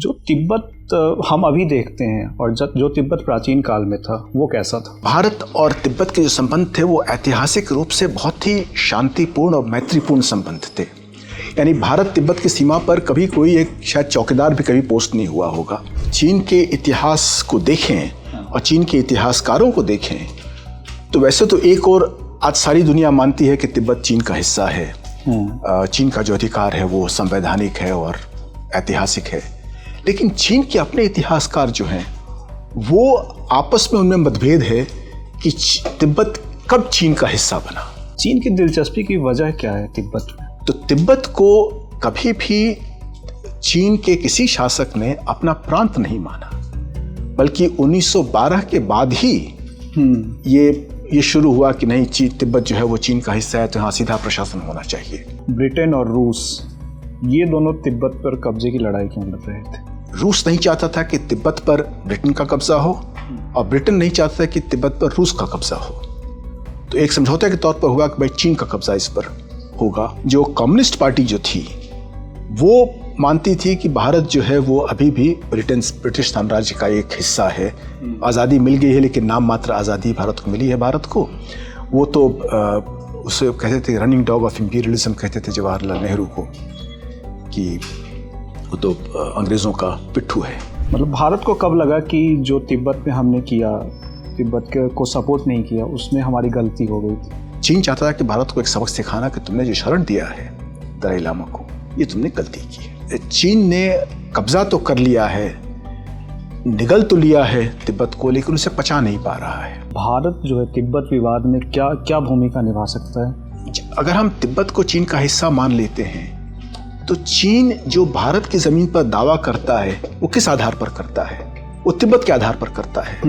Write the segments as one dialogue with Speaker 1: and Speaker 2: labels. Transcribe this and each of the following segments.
Speaker 1: जो तिब्बत हम अभी देखते हैं और जो तिब्बत प्राचीन काल में था वो कैसा था?
Speaker 2: भारत और तिब्बत के जो संबंध थे वो ऐतिहासिक रूप से बहुत ही शांतिपूर्ण और मैत्रीपूर्ण संबंध थे। यानी भारत तिब्बत की सीमा पर कभी कोई एक शायद चौकीदार भी कभी पोस्ट नहीं हुआ होगा। चीन के इतिहास को देखें और चीन के इतिहासकारों को देखें तो वैसे तो एक और आज सारी दुनिया मानती है कि तिब्बत चीन का हिस्सा है। चीन का जो अधिकार है वो संवैधानिक है और ऐतिहासिक है, लेकिन चीन के अपने इतिहासकार जो हैं वो आपस में उनमें मतभेद है कि तिब्बत कब चीन का हिस्सा बना।
Speaker 1: चीन की दिलचस्पी की वजह क्या है तिब्बत में?
Speaker 2: तो तिब्बत को कभी भी चीन के किसी शासक ने अपना प्रांत नहीं माना, बल्कि 1912 के बाद ही ये शुरू हुआ कि नहीं, तिब्बत जो है वो चीन का हिस्सा है, तो यहाँ सीधा प्रशासन होना चाहिए।
Speaker 1: ब्रिटेन और रूस ये दोनों तिब्बत पर कब्जे की लड़ाई क्यों लड़ रहे थे?
Speaker 2: रूस नहीं चाहता था कि तिब्बत पर ब्रिटेन का कब्जा हो और ब्रिटेन नहीं चाहता था कि तिब्बत पर रूस का कब्जा हो। तो एक समझौते के तौर पर हुआ कि भाई चीन का कब्जा इस पर होगा। जो कम्युनिस्ट पार्टी जो थी वो मानती थी कि भारत जो है वो अभी भी ब्रिटिश साम्राज्य का एक हिस्सा है। आज़ादी मिल गई है लेकिन नाम मात्र आज़ादी भारत को मिली है। भारत को वो तो उसे कहते थे रनिंग डॉग ऑफ इंपीरियलिज्म, कहते थे जवाहरलाल नेहरू को, कि वो तो अंग्रेज़ों का पिट्ठू है।
Speaker 1: मतलब भारत को कब लगा कि जो तिब्बत में हमने किया, तिब्बत को सपोर्ट नहीं किया, उसमें हमारी गलती हो गई थी?
Speaker 2: चीन चाहता था कि भारत को एक सबक सिखाना कि तुमने जो शरण दिया है दलाई लामा को, ये तुमने गलती की है। चीन ने कब्जा तो कर लिया है, निगल तो लिया है तिब्बत को, लेकिन उसे पचा नहीं पा रहा है।
Speaker 1: भारत जो है तिब्बत विवाद में क्या भूमिका निभा सकता है?
Speaker 2: अगर हम तिब्बत को चीन का हिस्सा मान लेते हैं तो चीन जो भारत की जमीन पर दावा करता है वो किस आधार पर करता है? वो तिब्बत के आधार पर करता है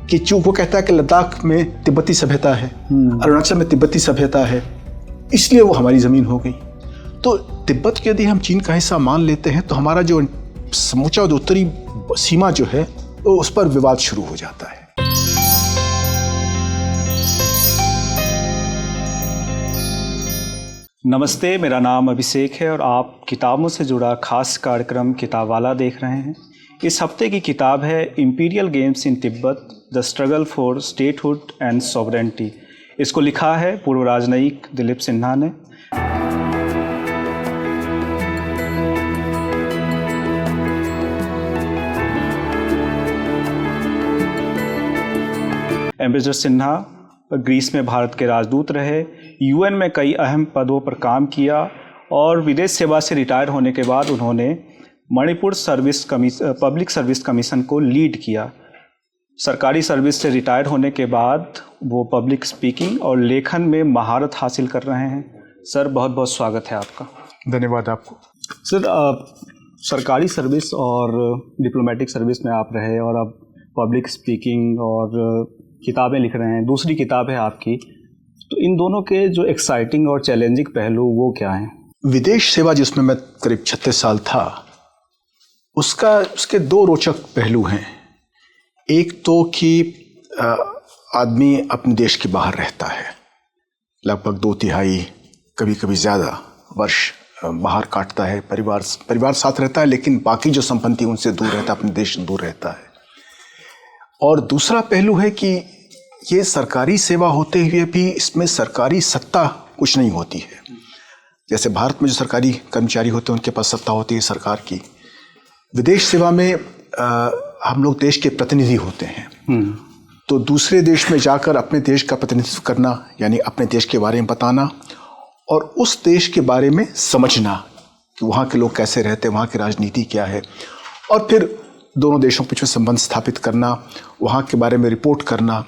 Speaker 2: कि चूंकि वो कहता है कि लद्दाख में तिब्बती सभ्यता है, अरुणाचल में तिब्बती सभ्यता है, इसलिए वो हमारी जमीन हो गई। तो तिब्बत के यदि हम चीन का हिस्सा मान लेते हैं तो हमारा जो समूचा उत्तरी सीमा जो है वो उस पर विवाद शुरू हो जाता है।
Speaker 1: नमस्ते, मेरा नाम अभिषेक है और आप किताबों से जुड़ा खास कार्यक्रम किताबवाला देख रहे हैं। इस हफ्ते की किताब है imperial games in Tibet, the struggle for statehood and sovereignty. इसको लिखा है पूर्व राजनयिक दिलीप सिन्हा ने। एम्बेसडर सिन्हा ग्रीस में भारत के राजदूत रहे, यूएन में कई अहम पदों पर काम किया और विदेश सेवा से रिटायर होने के बाद उन्होंने मणिपुर पब्लिक सर्विस कमीशन को लीड किया। सरकारी सर्विस से रिटायर होने के बाद वो पब्लिक स्पीकिंग और लेखन में महारत हासिल कर रहे हैं। सर, बहुत बहुत स्वागत है आपका।
Speaker 2: धन्यवाद आपको।
Speaker 1: सर, सरकारी सर्विस और डिप्लोमेटिक सर्विस में आप रहे और अब पब्लिक स्पीकिंग और किताबें लिख रहे हैं, दूसरी किताब है आपकी। तो इन दोनों के जो एक्साइटिंग और चैलेंजिंग पहलू वो क्या हैं?
Speaker 2: विदेश सेवा जिसमें मैं करीब 36 साल था, उसके दो रोचक पहलू हैं। एक तो कि आदमी अपने देश के बाहर रहता है, लगभग 2/3 कभी कभी ज़्यादा वर्ष बाहर काटता है, परिवार साथ रहता है, लेकिन बाकी जो संपत्ति उनसे दूर रहता है, अपने देश से दूर रहता है। और दूसरा पहलू है कि ये सरकारी सेवा होते हुए भी इसमें सरकारी सत्ता कुछ नहीं होती है। जैसे भारत में जो सरकारी कर्मचारी होते हैं उनके पास सत्ता होती है सरकार की, विदेश सेवा में हम लोग देश के प्रतिनिधि होते हैं। तो दूसरे देश में जाकर अपने देश का प्रतिनिधित्व करना, यानी अपने देश के बारे में बताना और उस देश के बारे में समझना कि वहाँ के लोग कैसे रहते हैं, वहाँ की राजनीति क्या है, और फिर दोनों देशों के बीच में संबंध स्थापित करना, वहाँ के बारे में रिपोर्ट करना।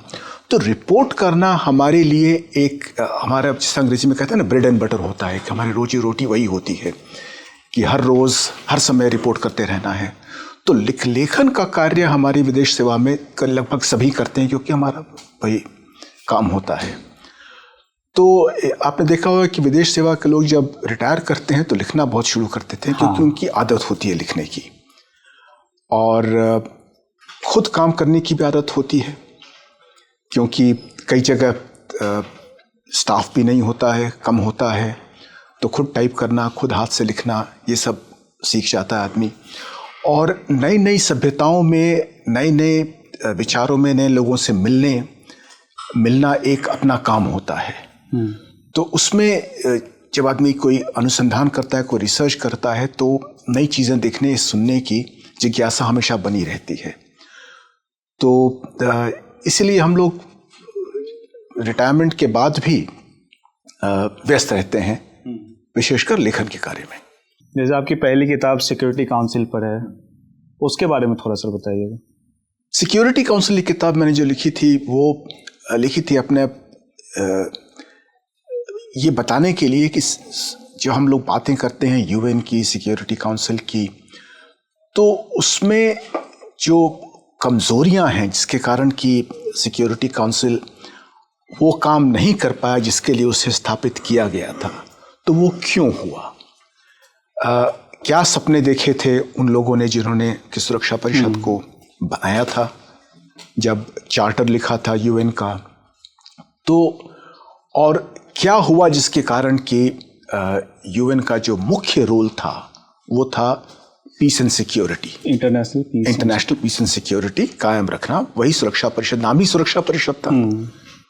Speaker 2: तो रिपोर्ट करना हमारे लिए एक हमारा, जिसे अंग्रेजी में कहते हैं ना, ब्रेड एंड बटर होता है कि हमारी रोजी रोटी वही होती है कि हर रोज़ हर समय रिपोर्ट करते रहना है। तो लेखन का कार्य हमारी विदेश सेवा में लगभग सभी करते हैं क्योंकि हमारा वही काम होता है। तो आपने देखा होगा कि विदेश सेवा के लोग जब रिटायर करते हैं तो लिखना बहुत शुरू कर देते हैं क्योंकि उनकी आदत होती है लिखने की, और खुद काम करने की भी आदत होती है क्योंकि कई जगह स्टाफ भी नहीं होता है, कम होता है, तो खुद टाइप करना, खुद हाथ से लिखना, ये सब सीख जाता है आदमी। और नई नई सभ्यताओं में, नए नए विचारों में, नए लोगों से मिलना एक अपना काम होता है। तो उसमें जब आदमी कोई अनुसंधान करता है, कोई रिसर्च करता है, तो नई चीज़ें देखने, सुनने की जिज्ञासा हमेशा बनी रहती है। तो इसलिए हम लोग रिटायरमेंट के बाद भी व्यस्त रहते हैं, विशेषकर लेखन के कार्य में।
Speaker 1: जैसे आपकी पहली किताब सिक्योरिटी काउंसिल पर है, उसके बारे में थोड़ा सा बताइएगा।
Speaker 2: सिक्योरिटी काउंसिल की किताब मैंने जो लिखी थी, वो लिखी थी अपने ये बताने के लिए कि जो हम लोग बातें करते हैं यूएन की, सिक्योरिटी काउंसिल की, तो उसमें जो कमज़ोरियां हैं जिसके कारण कि सिक्योरिटी काउंसिल वो काम नहीं कर पाया जिसके लिए उसे स्थापित किया गया था, तो वो क्यों हुआ? क्या सपने देखे थे उन लोगों ने जिन्होंने कि सुरक्षा परिषद को बनाया था, जब चार्टर लिखा था यूएन का? तो और क्या हुआ जिसके कारण कि यूएन का जो मुख्य रोल था वो था peace and security, international peace and security कायम रखना। वही सुरक्षा परिषद, नाम ही सुरक्षा परिषद था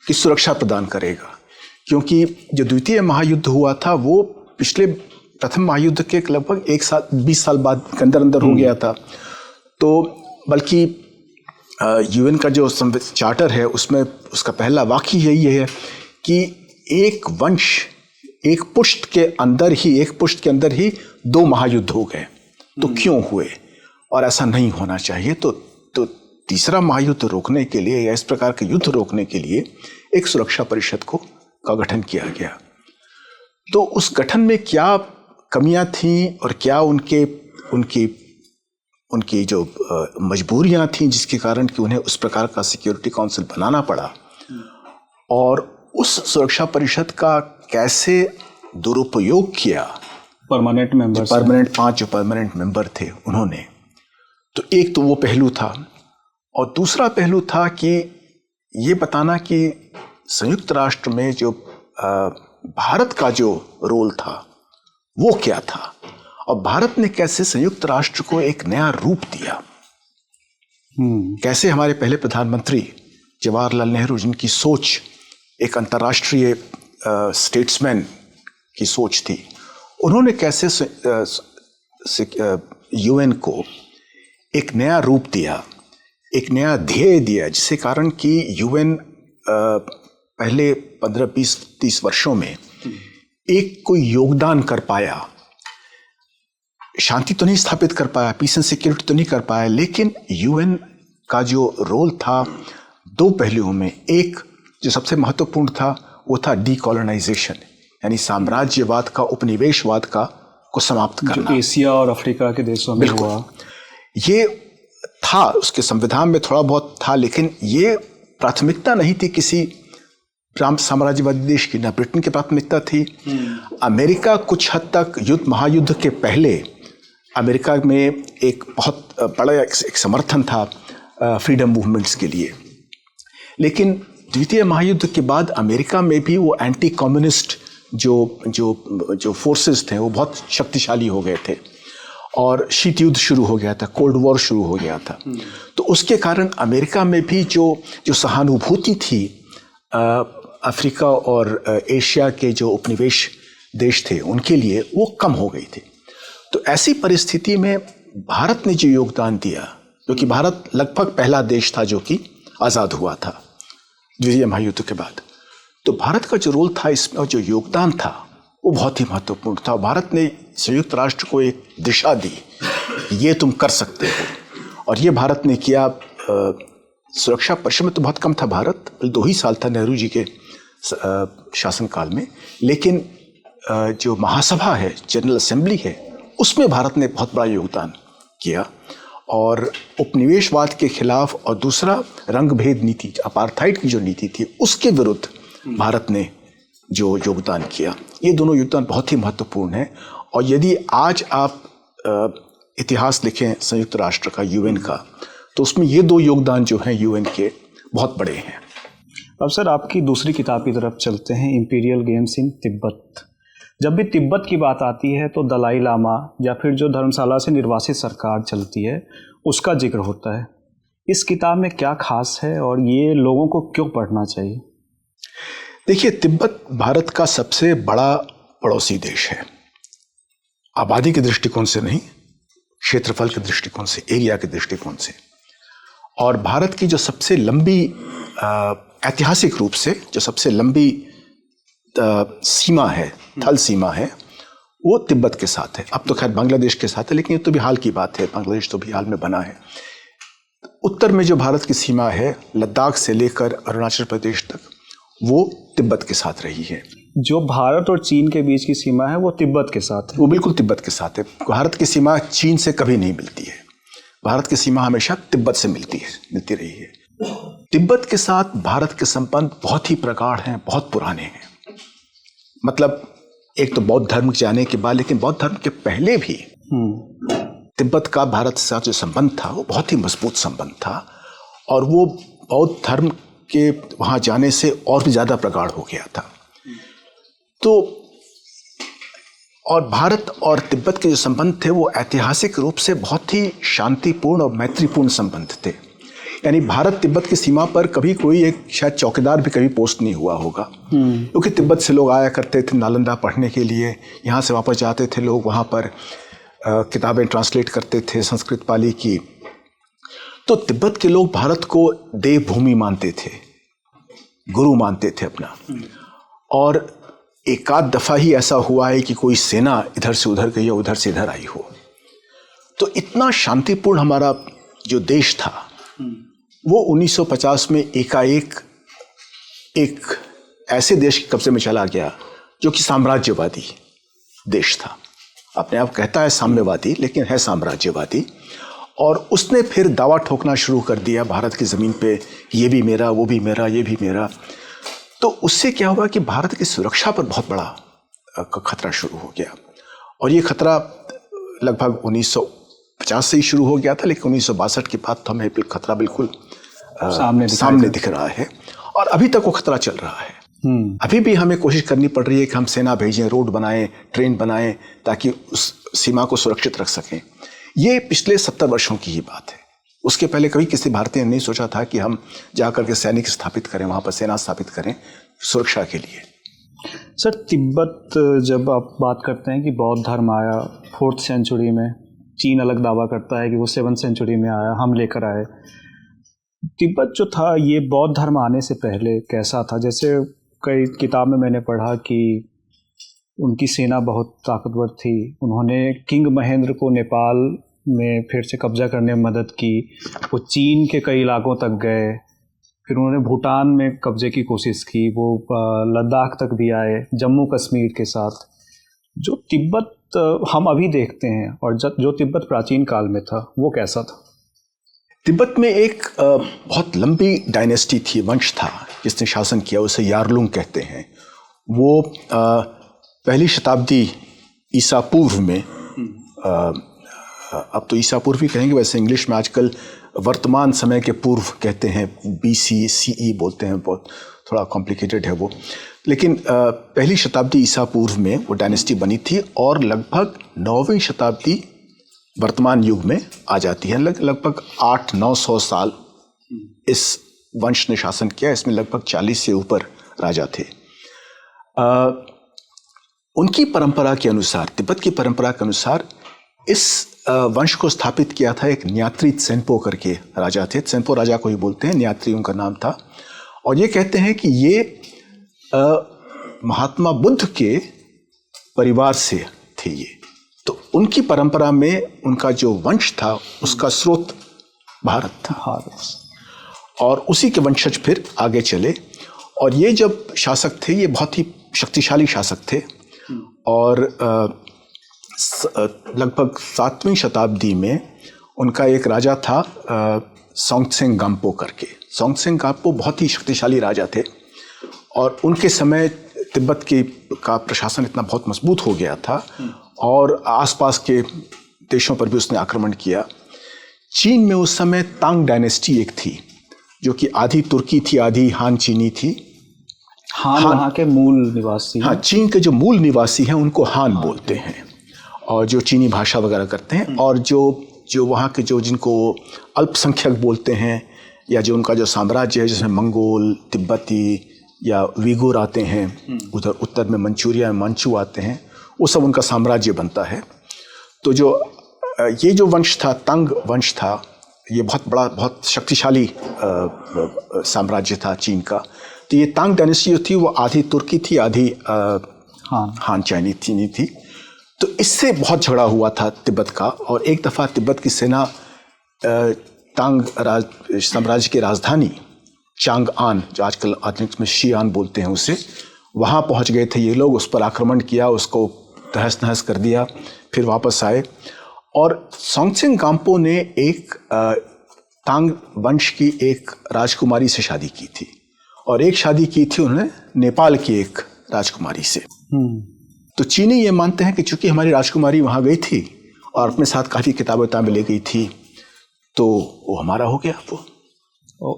Speaker 2: कि सुरक्षा प्रदान करेगा, क्योंकि जो द्वितीय महायुद्ध हुआ था वो पिछले प्रथम महायुद्ध के लगभग 20 साल बाद के अंदर हो गया था। तो बल्कि यूएन का जो चार्टर है उसमें उसका पहला वाक्य यही है कि एक वंश, एक पुष्ट के अंदर ही 2 महायुद्ध हो गए, तो क्यों हुए और ऐसा नहीं होना चाहिए। तो तीसरा महायुद्ध रोकने के लिए या इस प्रकार के युद्ध रोकने के लिए एक सुरक्षा परिषद का गठन किया गया। तो उस गठन में क्या कमियां थीं और क्या उनकी जो मजबूरियां थीं जिसके कारण कि उन्हें उस प्रकार का सिक्योरिटी काउंसिल बनाना पड़ा, और उस सुरक्षा परिषद का कैसे दुरुपयोग किया
Speaker 1: परमानेंट
Speaker 2: 5 जो परमानेंट मेंबर थे उन्होंने। तो एक तो वो पहलू था, और दूसरा पहलू था कि ये बताना कि संयुक्त राष्ट्र में जो भारत का जो रोल था वो क्या था, और भारत ने कैसे संयुक्त राष्ट्र को एक नया रूप दिया। कैसे हमारे पहले प्रधानमंत्री जवाहरलाल नेहरू, जिनकी सोच एक अंतर्राष्ट्रीय स्टेट्समैन की सोच थी, उन्होंने कैसे यूएन को एक नया रूप दिया, एक नया ध्येय दिया, जिसके कारण कि यूएन पहले 15-20-30 वर्षों में एक कोई योगदान कर पाया। शांति तो नहीं स्थापित कर पाया, पीस एंड सिक्योरिटी तो नहीं कर पाया, लेकिन यूएन का जो रोल था 2 पहलुओं में, एक जो सबसे महत्वपूर्ण था वो था डीकॉलोनाइजेशन, यानी साम्राज्यवाद का, उपनिवेशवाद को समाप्त करना,
Speaker 1: जो एशिया और अफ्रीका के देशों में हुआ।
Speaker 2: ये था, उसके संविधान में थोड़ा बहुत था, लेकिन ये प्राथमिकता नहीं थी किसी साम्राज्यवादी देश की, ना ब्रिटेन की प्राथमिकता थी। अमेरिका कुछ हद तक महायुद्ध के पहले अमेरिका में एक बहुत बड़ा एक समर्थन था फ्रीडम मूवमेंट्स के लिए, लेकिन द्वितीय महायुद्ध के बाद अमेरिका में भी वो एंटी कम्युनिस्ट जो फोर्सेस थे वो बहुत शक्तिशाली हो गए थे, और शीत युद्ध शुरू हो गया था, कोल्ड वॉर शुरू हो गया था। तो उसके कारण अमेरिका में भी जो सहानुभूति थी अफ्रीका और एशिया के जो उपनिवेश देश थे उनके लिए, वो कम हो गई थी। तो ऐसी परिस्थिति में भारत ने जो योगदान दिया, क्योंकि भारत लगभग पहला देश था जो कि आज़ाद हुआ था द्वितीय महायुद्ध के बाद, तो भारत का जो रोल था इसमें, जो योगदान था वो बहुत ही महत्वपूर्ण था। भारत ने संयुक्त राष्ट्र को एक दिशा दी, ये तुम कर सकते हो, और ये भारत ने किया। सुरक्षा परिषद में तो बहुत कम था भारत, 2 ही साल था नेहरू जी के शासनकाल में, लेकिन जो महासभा है, जनरल असेंबली है, उसमें भारत ने बहुत बड़ा योगदान किया, और उपनिवेशवाद के खिलाफ, और दूसरा रंगभेद नीति, अपार्थाइड की जो नीति थी उसके विरुद्ध भारत ने जो योगदान किया, ये दोनों योगदान बहुत ही महत्वपूर्ण है। और यदि आज आप इतिहास लिखें संयुक्त राष्ट्र का, यूएन का, तो उसमें ये 2 योगदान जो हैं यूएन के बहुत बड़े हैं।
Speaker 1: अब सर आपकी दूसरी किताब की तरफ चलते हैं, इंपीरियल गेम्स इन तिब्बत। जब भी तिब्बत की बात आती है तो दलाई लामा या फिर जो धर्मशाला से निर्वासित सरकार चलती है उसका जिक्र होता है। इस किताब में क्या खास है और ये लोगों को क्यों पढ़ना चाहिए?
Speaker 2: देखिए, तिब्बत भारत का सबसे बड़ा पड़ोसी देश है। आबादी के दृष्टिकोण से नहीं, क्षेत्रफल के दृष्टिकोण से, एरिया के दृष्टिकोण से। और भारत की जो सबसे लंबी ऐतिहासिक रूप से जो सबसे लंबी सीमा है, थल सीमा है, वो तिब्बत के साथ है। अब तो खैर बांग्लादेश के साथ है, लेकिन ये तो भी हाल की बात है, बांग्लादेश तो भी हाल में बना है। उत्तर में जो भारत की सीमा है, लद्दाख से लेकर अरुणाचल प्रदेश तक, वो तिब्बत के साथ रही है।
Speaker 1: जो भारत और चीन के बीच की सीमा है वो तिब्बत के साथ है।
Speaker 2: वो बिल्कुल तिब्बत के साथ है। भारत की सीमा चीन से कभी नहीं मिलती है। भारत की सीमा हमेशा तिब्बत से मिलती रही है। तिब्बत के साथ भारत के संबंध बहुत ही प्रगाढ़ हैं, बहुत पुराने हैं। मतलब एक तो बौद्ध धर्म के आने के बाद, लेकिन बौद्ध धर्म के पहले भी तिब्बत का भारत से जो संबंध था वो बहुत ही मजबूत संबंध था, और वो बौद्ध धर्म के वहाँ जाने से और भी ज़्यादा प्रगाढ़ हो गया था। तो और भारत और तिब्बत के जो संबंध थे वो ऐतिहासिक रूप से बहुत ही शांतिपूर्ण और मैत्रीपूर्ण संबंध थे। यानी भारत तिब्बत की सीमा पर कभी कोई एक शायद चौकीदार भी कभी पोस्ट नहीं हुआ होगा, क्योंकि तिब्बत से लोग आया करते थे नालंदा पढ़ने के लिए, यहाँ से वापस जाते थे लोग, वहाँ पर किताबें ट्रांसलेट करते थे संस्कृत पाली की। तो तिब्बत के लोग भारत को देवभूमि मानते थे, गुरु मानते थे अपना। और एक आध दफा ही ऐसा हुआ है कि कोई सेना इधर से उधर गई या उधर से इधर आई हो। तो इतना शांतिपूर्ण हमारा जो देश था वो 1950 में एकाएक एक ऐसे देश के कब्जे में चला गया जो कि साम्राज्यवादी देश था। अपने आप कहता है साम्यवादी, लेकिन है साम्राज्यवादी। और उसने फिर दावा ठोकना शुरू कर दिया भारत की ज़मीन पे, ये भी मेरा, वो भी मेरा, ये भी मेरा। तो उससे क्या हुआ कि भारत की सुरक्षा पर बहुत बड़ा खतरा शुरू हो गया। और ये खतरा लगभग 1950 से ही शुरू हो गया था, लेकिन 1962 के बाद तो हमें खतरा बिल्कुल सामने दिख रहा है। और अभी तक वो खतरा चल रहा है। अभी भी हमें कोशिश करनी पड़ रही है कि हम सेना भेजें, रोड बनाएं, ट्रेन बनाएं, ताकि उस सीमा को सुरक्षित रख सकें। ये पिछले 70 वर्षों की ही बात है। उसके पहले कभी किसी भारतीय ने नहीं सोचा था कि हम जाकर के सैनिक स्थापित करें, वहाँ पर सेना स्थापित करें सुरक्षा के लिए।
Speaker 1: सर, तिब्बत जब आप बात करते हैं कि बौद्ध धर्म आया 4th सेंचुरी में, चीन अलग दावा करता है कि वो 7th सेंचुरी में आया, हम लेकर आए। तिब्बत जो था ये बौद्ध धर्म आने से पहले कैसा था? जैसे कई किताब में मैंने पढ़ा कि उनकी सेना बहुत ताकतवर थी, उन्होंने किंग महेंद्र को नेपाल में फिर से कब्जा करने में मदद की, वो चीन के कई इलाकों तक गए, फिर उन्होंने भूटान में कब्जे की कोशिश की, वो लद्दाख तक भी आए, जम्मू कश्मीर के साथ। जो तिब्बत हम अभी देखते हैं और जो तिब्बत प्राचीन काल में था वो कैसा था?
Speaker 2: तिब्बत में एक बहुत लंबी डायनेस्टी थी, वंश था जिसने शासन किया, उसे यारलुंग कहते हैं। वो पहली शताब्दी ईसा पूर्व में, अब तो ईसा पूर्व ही कहेंगे, वैसे इंग्लिश में आजकल वर्तमान समय के पूर्व कहते हैं, BC CE बोलते हैं, बहुत थोड़ा कॉम्प्लिकेटेड है वो। लेकिन पहली शताब्दी ईसा पूर्व में वो डायनेस्टी बनी थी और लगभग 9वीं शताब्दी वर्तमान युग में आ जाती है। लगभग 800-900 साल इस वंश ने शासन किया। इसमें लगभग 40 से ऊपर राजा थे। उनकी परंपरा के अनुसार, तिब्बत की परंपरा के अनुसार, इस वंश को स्थापित किया था एक न्यात्री त्सेन्पो करके राजा थे। त्सेन्पो राजा को ही बोलते हैं, न्यात्री उनका नाम था। और ये कहते हैं कि ये महात्मा बुद्ध के परिवार से थे ये। तो उनकी परंपरा में उनका जो वंश था उसका स्रोत भारत था, और उसी के वंशज फिर आगे चले। और ये जब शासक थे ये बहुत ही शक्तिशाली शासक थे। और लगभग 7वीं शताब्दी में उनका एक राजा था सोंगत्सेन गाम्पो करके। सोंगत्सेन गाम्पो बहुत ही शक्तिशाली राजा थे, और उनके समय तिब्बत का प्रशासन इतना बहुत मजबूत हो गया था, और आसपास के देशों पर भी उसने आक्रमण किया। चीन में उस समय तांग डायनेस्टी एक थी, जो कि आधी तुर्की थी, आधी हान चीनी थी।
Speaker 1: हान वहाँ के मूल निवासी हैं।
Speaker 2: हाँ, चीन के जो मूल निवासी हैं उनको हान बोलते हैं, और जो चीनी भाषा वगैरह करते हैं, और जो वहाँ के जो जिनको अल्पसंख्यक बोलते हैं, या जो उनका जो साम्राज्य है जिसमें मंगोल, तिब्बती या वीगुर आते हैं, उधर उत्तर में मंचूरिया में मंचू आते हैं, वो सब उनका साम्राज्य बनता है। तो ये जो वंश था, तंग वंश था, ये बहुत बड़ा, बहुत शक्तिशाली साम्राज्य था चीन का। तो ये तांग डायनेस्टी जो थी वो आधी तुर्की थी, आधी हान चाइनी थी। तो इससे बहुत झगड़ा हुआ था तिब्बत का, और एक दफ़ा तिब्बत की सेना तांग साम्राज्य की राजधानी चांगआन, जो आजकल आधुनिक में शीआन बोलते हैं, उसे वहाँ पहुँच गए थे ये लोग। उस पर आक्रमण किया, उसको तहस नहस कर दिया, फिर वापस आए। और सोंगत्सेन गाम्पो ने एक तांग वंश की एक राजकुमारी से शादी की थी, और एक शादी की थी उन्होंने नेपाल की एक राजकुमारी से। तो चीनी ये मानते हैं कि चूंकि हमारी राजकुमारी वहाँ गई थी और अपने साथ काफ़ी किताबें ले गई थी, तो वो हमारा हो गया। वो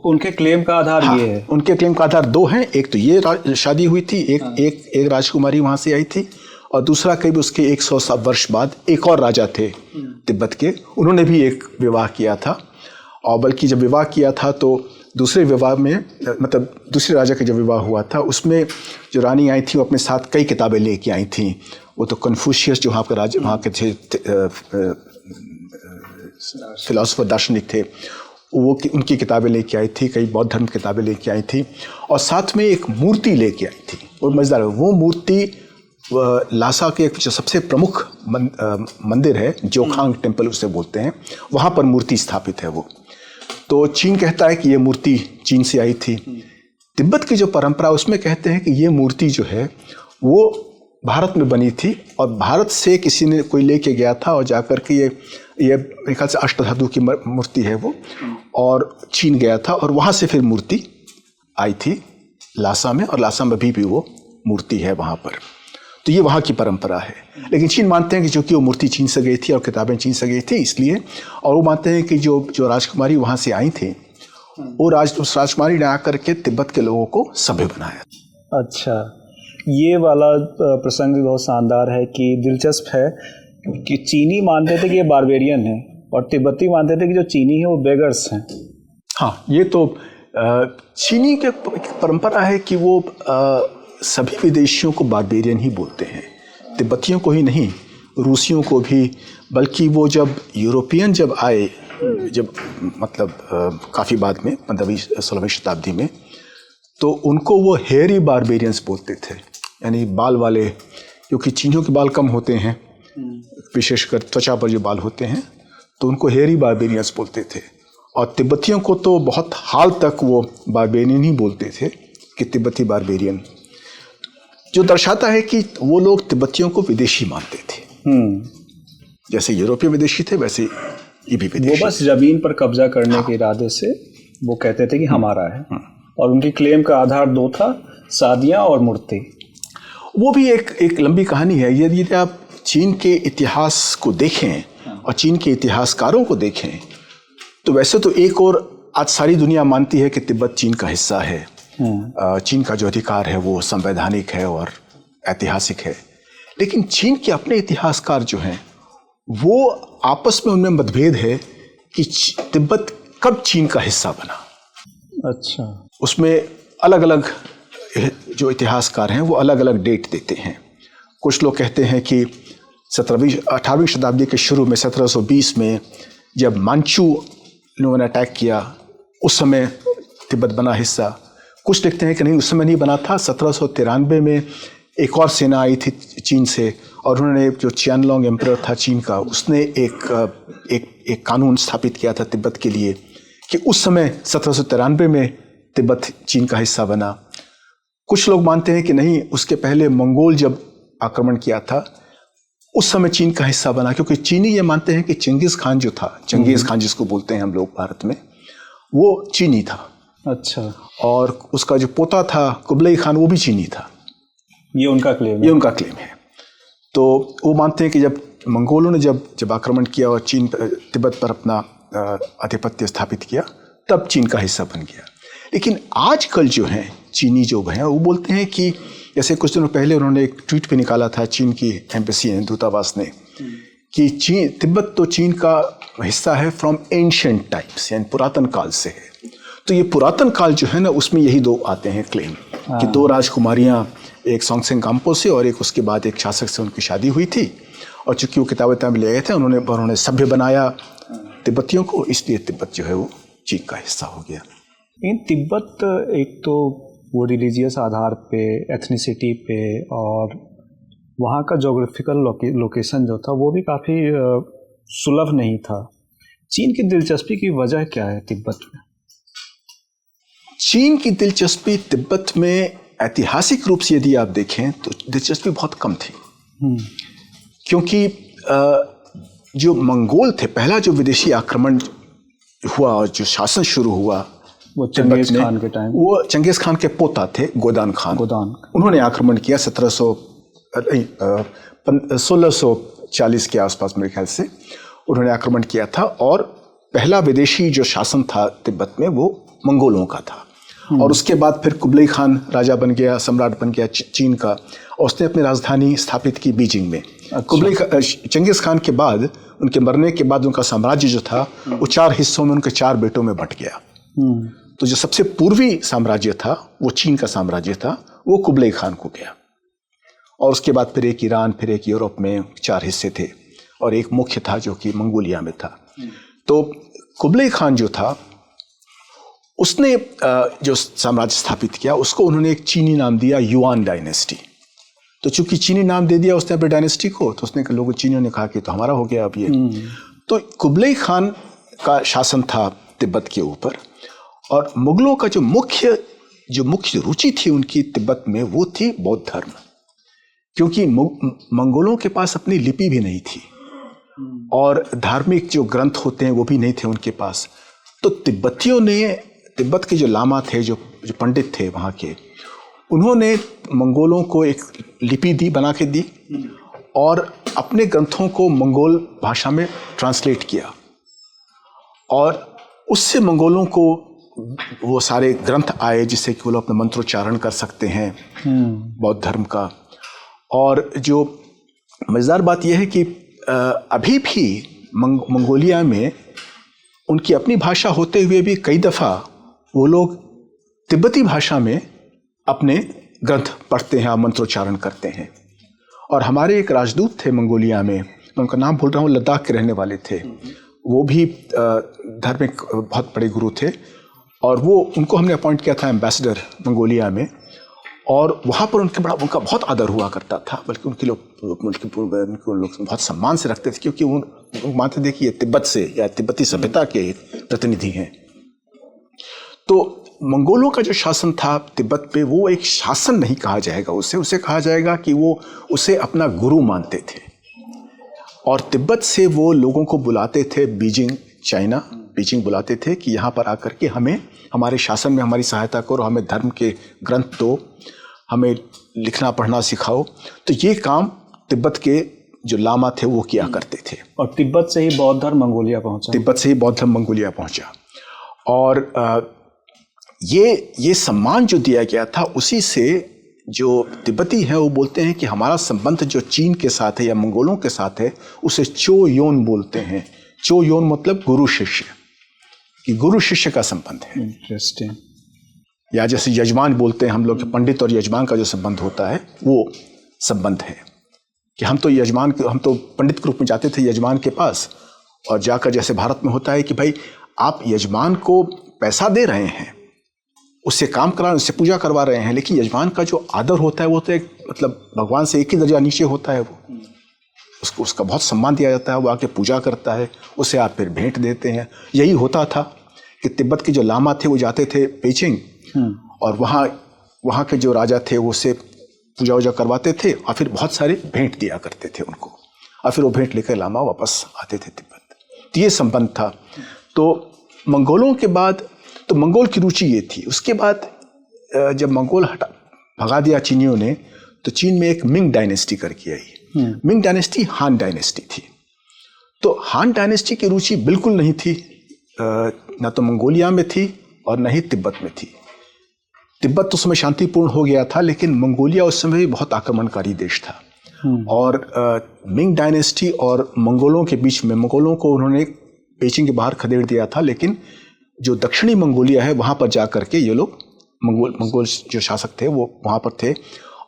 Speaker 1: उनके क्लेम का आधार ये है।
Speaker 2: उनके क्लेम का आधार दो हैं। एक तो ये शादी हुई थी, एक राजकुमारी वहाँ से आई थी, और दूसरा करीब उसके 100 वर्ष बाद एक और राजा थे तिब्बत के, उन्होंने भी एक विवाह किया था। और बल्कि जब विवाह किया था तो दूसरे विवाह में, मतलब दूसरे राजा का जब विवाह हुआ था, उसमें जो रानी आई थी वो अपने साथ कई किताबें लेके आई थी। वो तो कन्फ्यूशियस जो वहाँ के थे फिलोसोफर, दार्शनिक थे, वो उनकी किताबें लेके आई थी, कई बौद्ध धर्म किताबें लेके आई थी, और साथ में एक मूर्ति लेके आई थी। और मज़ेदार, वो मूर्ति लासा के एक जो सबसे प्रमुख मंदिर है, जोखांग टेम्पल उसे बोलते हैं, वहाँ पर मूर्ति स्थापित है वो। तो चीन कहता है कि ये मूर्ति चीन से आई थी। तिब्बत की जो परंपरा उसमें कहते हैं कि ये मूर्ति जो है वो भारत में बनी थी, और भारत से किसी ने कोई लेके गया था, और जाकर के ये मेरे ख्याल से अष्टधातु की मूर्ति है वो, और चीन गया था, और वहाँ से फिर मूर्ति आई थी लासा में, और लासा में भी वो मूर्ति है वहाँ पर। तो ये वहाँ की परंपरा है। लेकिन चीन मानते हैं कि क्योंकि वो मूर्ति चीन से गई थी और किताबें चीन से गई थी, इसलिए, और वो मानते हैं कि जो राजकुमारी वहाँ से आई थी, वो उस राजकुमारी ने आकर के तिब्बत के लोगों को सभ्य बनाया।
Speaker 1: अच्छा, ये वाला प्रसंग भी बहुत शानदार है कि दिलचस्प है कि चीनी मानते थे कि ये बारबेरियन है, और तिब्बती मानते थे कि जो चीनी है वो बेगर्स हैं।
Speaker 2: हाँ, ये तो चीनी के परंपरा है कि वो सभी विदेशियों को बारबेरियन ही बोलते हैं, तिब्बतियों को ही नहीं, रूसियों को भी। बल्कि वो जब यूरोपियन जब आए, जब मतलब काफ़ी बाद में 15वीं-16वीं शताब्दी में, तो उनको वो हेयरी बारबेरियंस बोलते थे, यानी बाल वाले, क्योंकि चीनियों के बाल कम होते हैं, विशेषकर त्वचा पर जो बाल होते हैं, तो उनको हेयरी बारबेरियंस बोलते थे। और तिब्बतियों को तो बहुत हाल तक वो बारबेरियन ही बोलते थे कि तिब्बती बारबेरियन, जो दर्शाता है कि वो लोग तिब्बतियों को विदेशी मानते थे। जैसे यूरोपीय विदेशी थे, वैसे ये भी विदेशी।
Speaker 1: वो बस जमीन पर कब्जा करने के इरादे से वो कहते थे कि हमारा है, और उनकी क्लेम का आधार दो था, शादियाँ और मूर्ति।
Speaker 2: वो भी एक लंबी कहानी है। यदि आप चीन के इतिहास को देखें और चीन के इतिहासकारों को देखें, तो वैसे तो एक और आज सारी दुनिया मानती है कि तिब्बत चीन का हिस्सा है। चीन का जो अधिकार है वो संवैधानिक है और ऐतिहासिक है। लेकिन चीन के अपने इतिहासकार जो हैं, वो आपस में उनमें मतभेद है कि तिब्बत कब चीन का हिस्सा बना।
Speaker 1: अच्छा,
Speaker 2: उसमें अलग अलग जो इतिहासकार हैं वो अलग अलग डेट देते हैं। कुछ लोग कहते हैं कि 18वीं शताब्दी के शुरू में 1720 में जब मांचू लोगों ने अटैक किया, उस समय तिब्बत बना हिस्सा। कुछ लिखते हैं कि नहीं, उस समय नहीं बना था। 1793 में एक और सेना आई थी चीन से, और उन्होंने, जो चियानलोंग एम्परर था चीन का, उसने एक कानून स्थापित किया था तिब्बत के लिए कि उस समय 1793 में तिब्बत चीन का हिस्सा बना। कुछ लोग मानते हैं कि नहीं, उसके पहले मंगोल जब आक्रमण किया था उस समय चीन का हिस्सा बना, क्योंकि चीनी ये मानते हैं कि चंगेज़ खान जो था, चंगेज़ खान जिसको बोलते हैं हम लोग भारत में, वो चीनी था।
Speaker 1: अच्छा,
Speaker 2: और उसका जो पोता था कुबलई खान, वो भी चीनी था।
Speaker 1: ये उनका क्लेम है।
Speaker 2: ये उनका क्लेम है। तो वो मानते हैं कि जब मंगोलों ने जब आक्रमण किया और चीन तिब्बत पर अपना आधिपत्य स्थापित किया, तब चीन का हिस्सा बन गया। लेकिन आजकल जो है चीनी जो हैं वो बोलते हैं कि जैसे कुछ दिनों पहले उन्होंने एक ट्वीट पे निकाला था चीन की एम्बेसी है, दूतावास ने, कि तिब्बत तो चीन का हिस्सा है फ्रॉम एंशिएंट टाइम्स, यानी पुरातन काल से है। तो ये पुरातन काल जो है ना, उसमें यही दो आते हैं क्लेम कि दो राजकुमारियां, एक सोंगसेन गाम्पो से और एक उसके बाद एक शासक से उनकी शादी हुई थी, और चूंकि वो किताबें ले गए थे, उन्होंने सभ्य बनाया तिब्बतियों को, इसलिए तिब्बत जो है वो चीन का हिस्सा हो गया।
Speaker 1: इन तिब्बत एक तो वो रिलीजियस आधार पे, एथनिसिटी पे, और वहाँ का जोग्राफिकल लोकेशन जो था वो भी काफ़ी सुलभ नहीं था। चीन की दिलचस्पी की वजह क्या है तिब्बत में?
Speaker 2: चीन की दिलचस्पी तिब्बत में ऐतिहासिक रूप से यदि आप देखें तो दिलचस्पी बहुत कम थी, क्योंकि जो मंगोल थे, पहला जो विदेशी आक्रमण हुआ और जो शासन शुरू हुआ
Speaker 1: वो चंगेज खान के टाइम,
Speaker 2: वो चंगेज खान के पोता थे गोदान खान। उन्होंने आक्रमण किया 1640 के आसपास मेरे ख्याल से उन्होंने आक्रमण किया था, और पहला विदेशी जो शासन था तिब्बत में वो मंगोलों का था। और उसके बाद फिर कुबलई खान राजा बन गया, सम्राट बन गया चीन का, और उसने अपनी राजधानी स्थापित की बीजिंग में। चंगेज खान के बाद, उनके मरने के बाद उनका साम्राज्य जो था वो 4 हिस्सों में, उनके 4 बेटों में बंट गया। तो जो सबसे पूर्वी साम्राज्य था वो चीन का साम्राज्य था, वो कुबलई खान को गया, और उसके बाद फिर एक ईरान, फिर एक यूरोप में 4 हिस्से थे, और एक मुख्य था जो कि मंगोलिया में था। तो कुबलई खान जो था उसने जो साम्राज्य स्थापित किया उसको उन्होंने एक चीनी नाम दिया, युआन डायनेस्टी। तो चूंकि चीनी नाम दे दिया उसने अपनी डायनेस्टी को, तो उसने लोगों चीनियों ने कहा कि तो हमारा हो गया अब ये। तो कुबलई खान का शासन था तिब्बत के ऊपर, और मुगलों का जो मुख्य रुचि थी उनकी तिब्बत में वो थी बौद्ध धर्म, क्योंकि मंगोलों के पास अपनी लिपि भी नहीं थी और धार्मिक जो ग्रंथ होते हैं वो भी नहीं थे उनके पास। तो तिब्बतियों ने, तिब्बत के जो लामा थे, जो पंडित थे वहाँ के, उन्होंने मंगोलों को एक लिपि बना के दी, और अपने ग्रंथों को मंगोल भाषा में ट्रांसलेट किया, और उससे मंगोलों को वो सारे ग्रंथ आए जिससे कि वो लोग अपना मंत्रोच्चारण कर सकते हैं बौद्ध धर्म का। और जो मज़ेदार बात यह है कि अभी भी मंगोलिया में उनकी अपनी भाषा होते हुए भी कई दफ़ा वो लोग तिब्बती भाषा में अपने ग्रंथ पढ़ते हैं और मंत्रोच्चारण करते हैं। और हमारे एक राजदूत थे मंगोलिया में, मैं उनका नाम भूल रहा हूँ, लद्दाख के रहने वाले थे, वो भी धार्मिक बहुत बड़े गुरु थे, और वो उनको हमने अपॉइंट किया था एम्बेसडर मंगोलिया में, और वहाँ पर उनका बहुत आदर हुआ करता था, बल्कि उनके लोग बहुत सम्मान से रखते थे, क्योंकि वो मानते थे कि ये तिब्बत से या तिब्बती सभ्यता के प्रतिनिधि हैं। तो मंगोलों का जो शासन था तिब्बत पे, वो एक शासन नहीं कहा जाएगा उसे कहा जाएगा कि वो उसे अपना गुरु मानते थे, और तिब्बत से वो लोगों को बुलाते थे बीजिंग, चाइना, बीजिंग बुलाते थे कि यहाँ पर आकर के हमें, हमारे शासन में हमारी सहायता करो, हमें धर्म के ग्रंथ दो, हमें लिखना पढ़ना सिखाओ। तो ये काम तिब्बत के जो लामा थे वो किया करते थे।
Speaker 1: और तिब्बत से ही बौद्ध धर्म मंगोलिया पहुंचा।
Speaker 2: तिब्बत से ही बौद्ध धर्म मंगोलिया पहुंचा, और ये सम्मान जो दिया गया था, उसी से जो तिब्बती हैं वो बोलते हैं कि हमारा संबंध जो चीन के साथ है या मंगोलों के साथ है उसे चो योन बोलते हैं। चो योन मतलब गुरु शिष्य, कि गुरु शिष्य का संबंध है।
Speaker 1: इंटरेस्टिंग।
Speaker 2: या जैसे यजमान बोलते हैं हम लोग, पंडित और यजमान का जो संबंध होता है वो संबंध है, कि हम तो पंडित के रूप में जाते थे यजमान के पास, और जाकर जैसे भारत में होता है कि भाई आप यजमान को पैसा दे रहे हैं, उससे काम करा, उससे पूजा करवा रहे हैं, लेकिन यजमान का जो आदर होता है वो तो एक मतलब भगवान से एक ही दर्जा नीचे होता है। वो उसका बहुत सम्मान दिया जाता है, वो आके पूजा करता है, उसे आप फिर भेंट देते हैं। यही होता था कि तिब्बत के जो लामा थे वो जाते थे पेचिंग, और वहाँ के जो राजा थे वो उससे पूजा वूजा करवाते थे, और फिर बहुत सारे भेंट दिया करते थे उनको, और फिर वो भेंट लेकर लामा वापस आते थे तिब्बत। तो ये संबंध था। तो मंगोलों के बाद तो मंगोल की रुचि ये थी। उसके बाद जब मंगोल भगा दिया चीनियों ने, तो चीन में एक मिंग डायनेस्टी करके आई। मिंग डायनेस्टी हान डायनेस्टी थी। तो हान डायनेस्टी की रुचि बिल्कुल नहीं थी, ना तो मंगोलिया में थी और न ही तिब्बत में थी। तिब्बत उस समय शांतिपूर्ण हो गया था, लेकिन मंगोलिया उस समय भी बहुत आक्रमणकारी देश था। और मिंग डायनेस्टी और मंगोलों के बीच में, मंगोलों को उन्होंने पेचिंग के बाहर खदेड़ दिया था, लेकिन जो दक्षिणी मंगोलिया है वहाँ पर जा करके ये लोग मंगोल जो शासक थे वो वहाँ पर थे,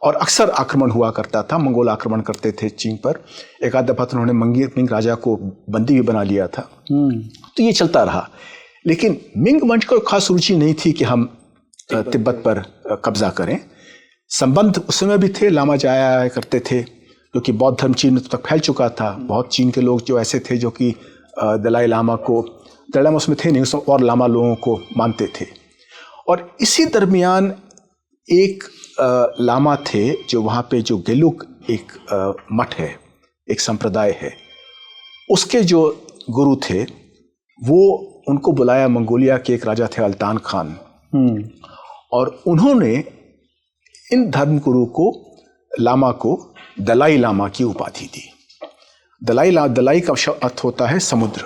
Speaker 2: और अक्सर आक्रमण हुआ करता था। मंगोल आक्रमण करते थे चीन पर। एक आध दफा तो उन्होंने मिंग राजा को बंदी भी बना लिया था। तो ये चलता रहा, लेकिन मिंग वंश को खास रुचि नहीं थी कि हम तिब्बत पर कब्जा करें। संबंध उस समय भी थे, लामा जाया आया करते थे, क्योंकि बौद्ध धर्म चीन तक फैल चुका था। बहुत चीन के लोग जो ऐसे थे जो कि दलाई लामा उसमें थे नहीं, उसमें और लामा लोगों को मानते थे। और इसी दरमियान एक लामा थे जो वहाँ पे, जो गेलुक एक मठ है, एक संप्रदाय है, उसके जो गुरु थे वो उनको बुलाया। मंगोलिया के एक राजा थे अल्तान खान, और उन्होंने इन धर्मगुरु को, लामा को दलाई लामा की उपाधि दी। दलाई का अर्थ होता है समुद्र।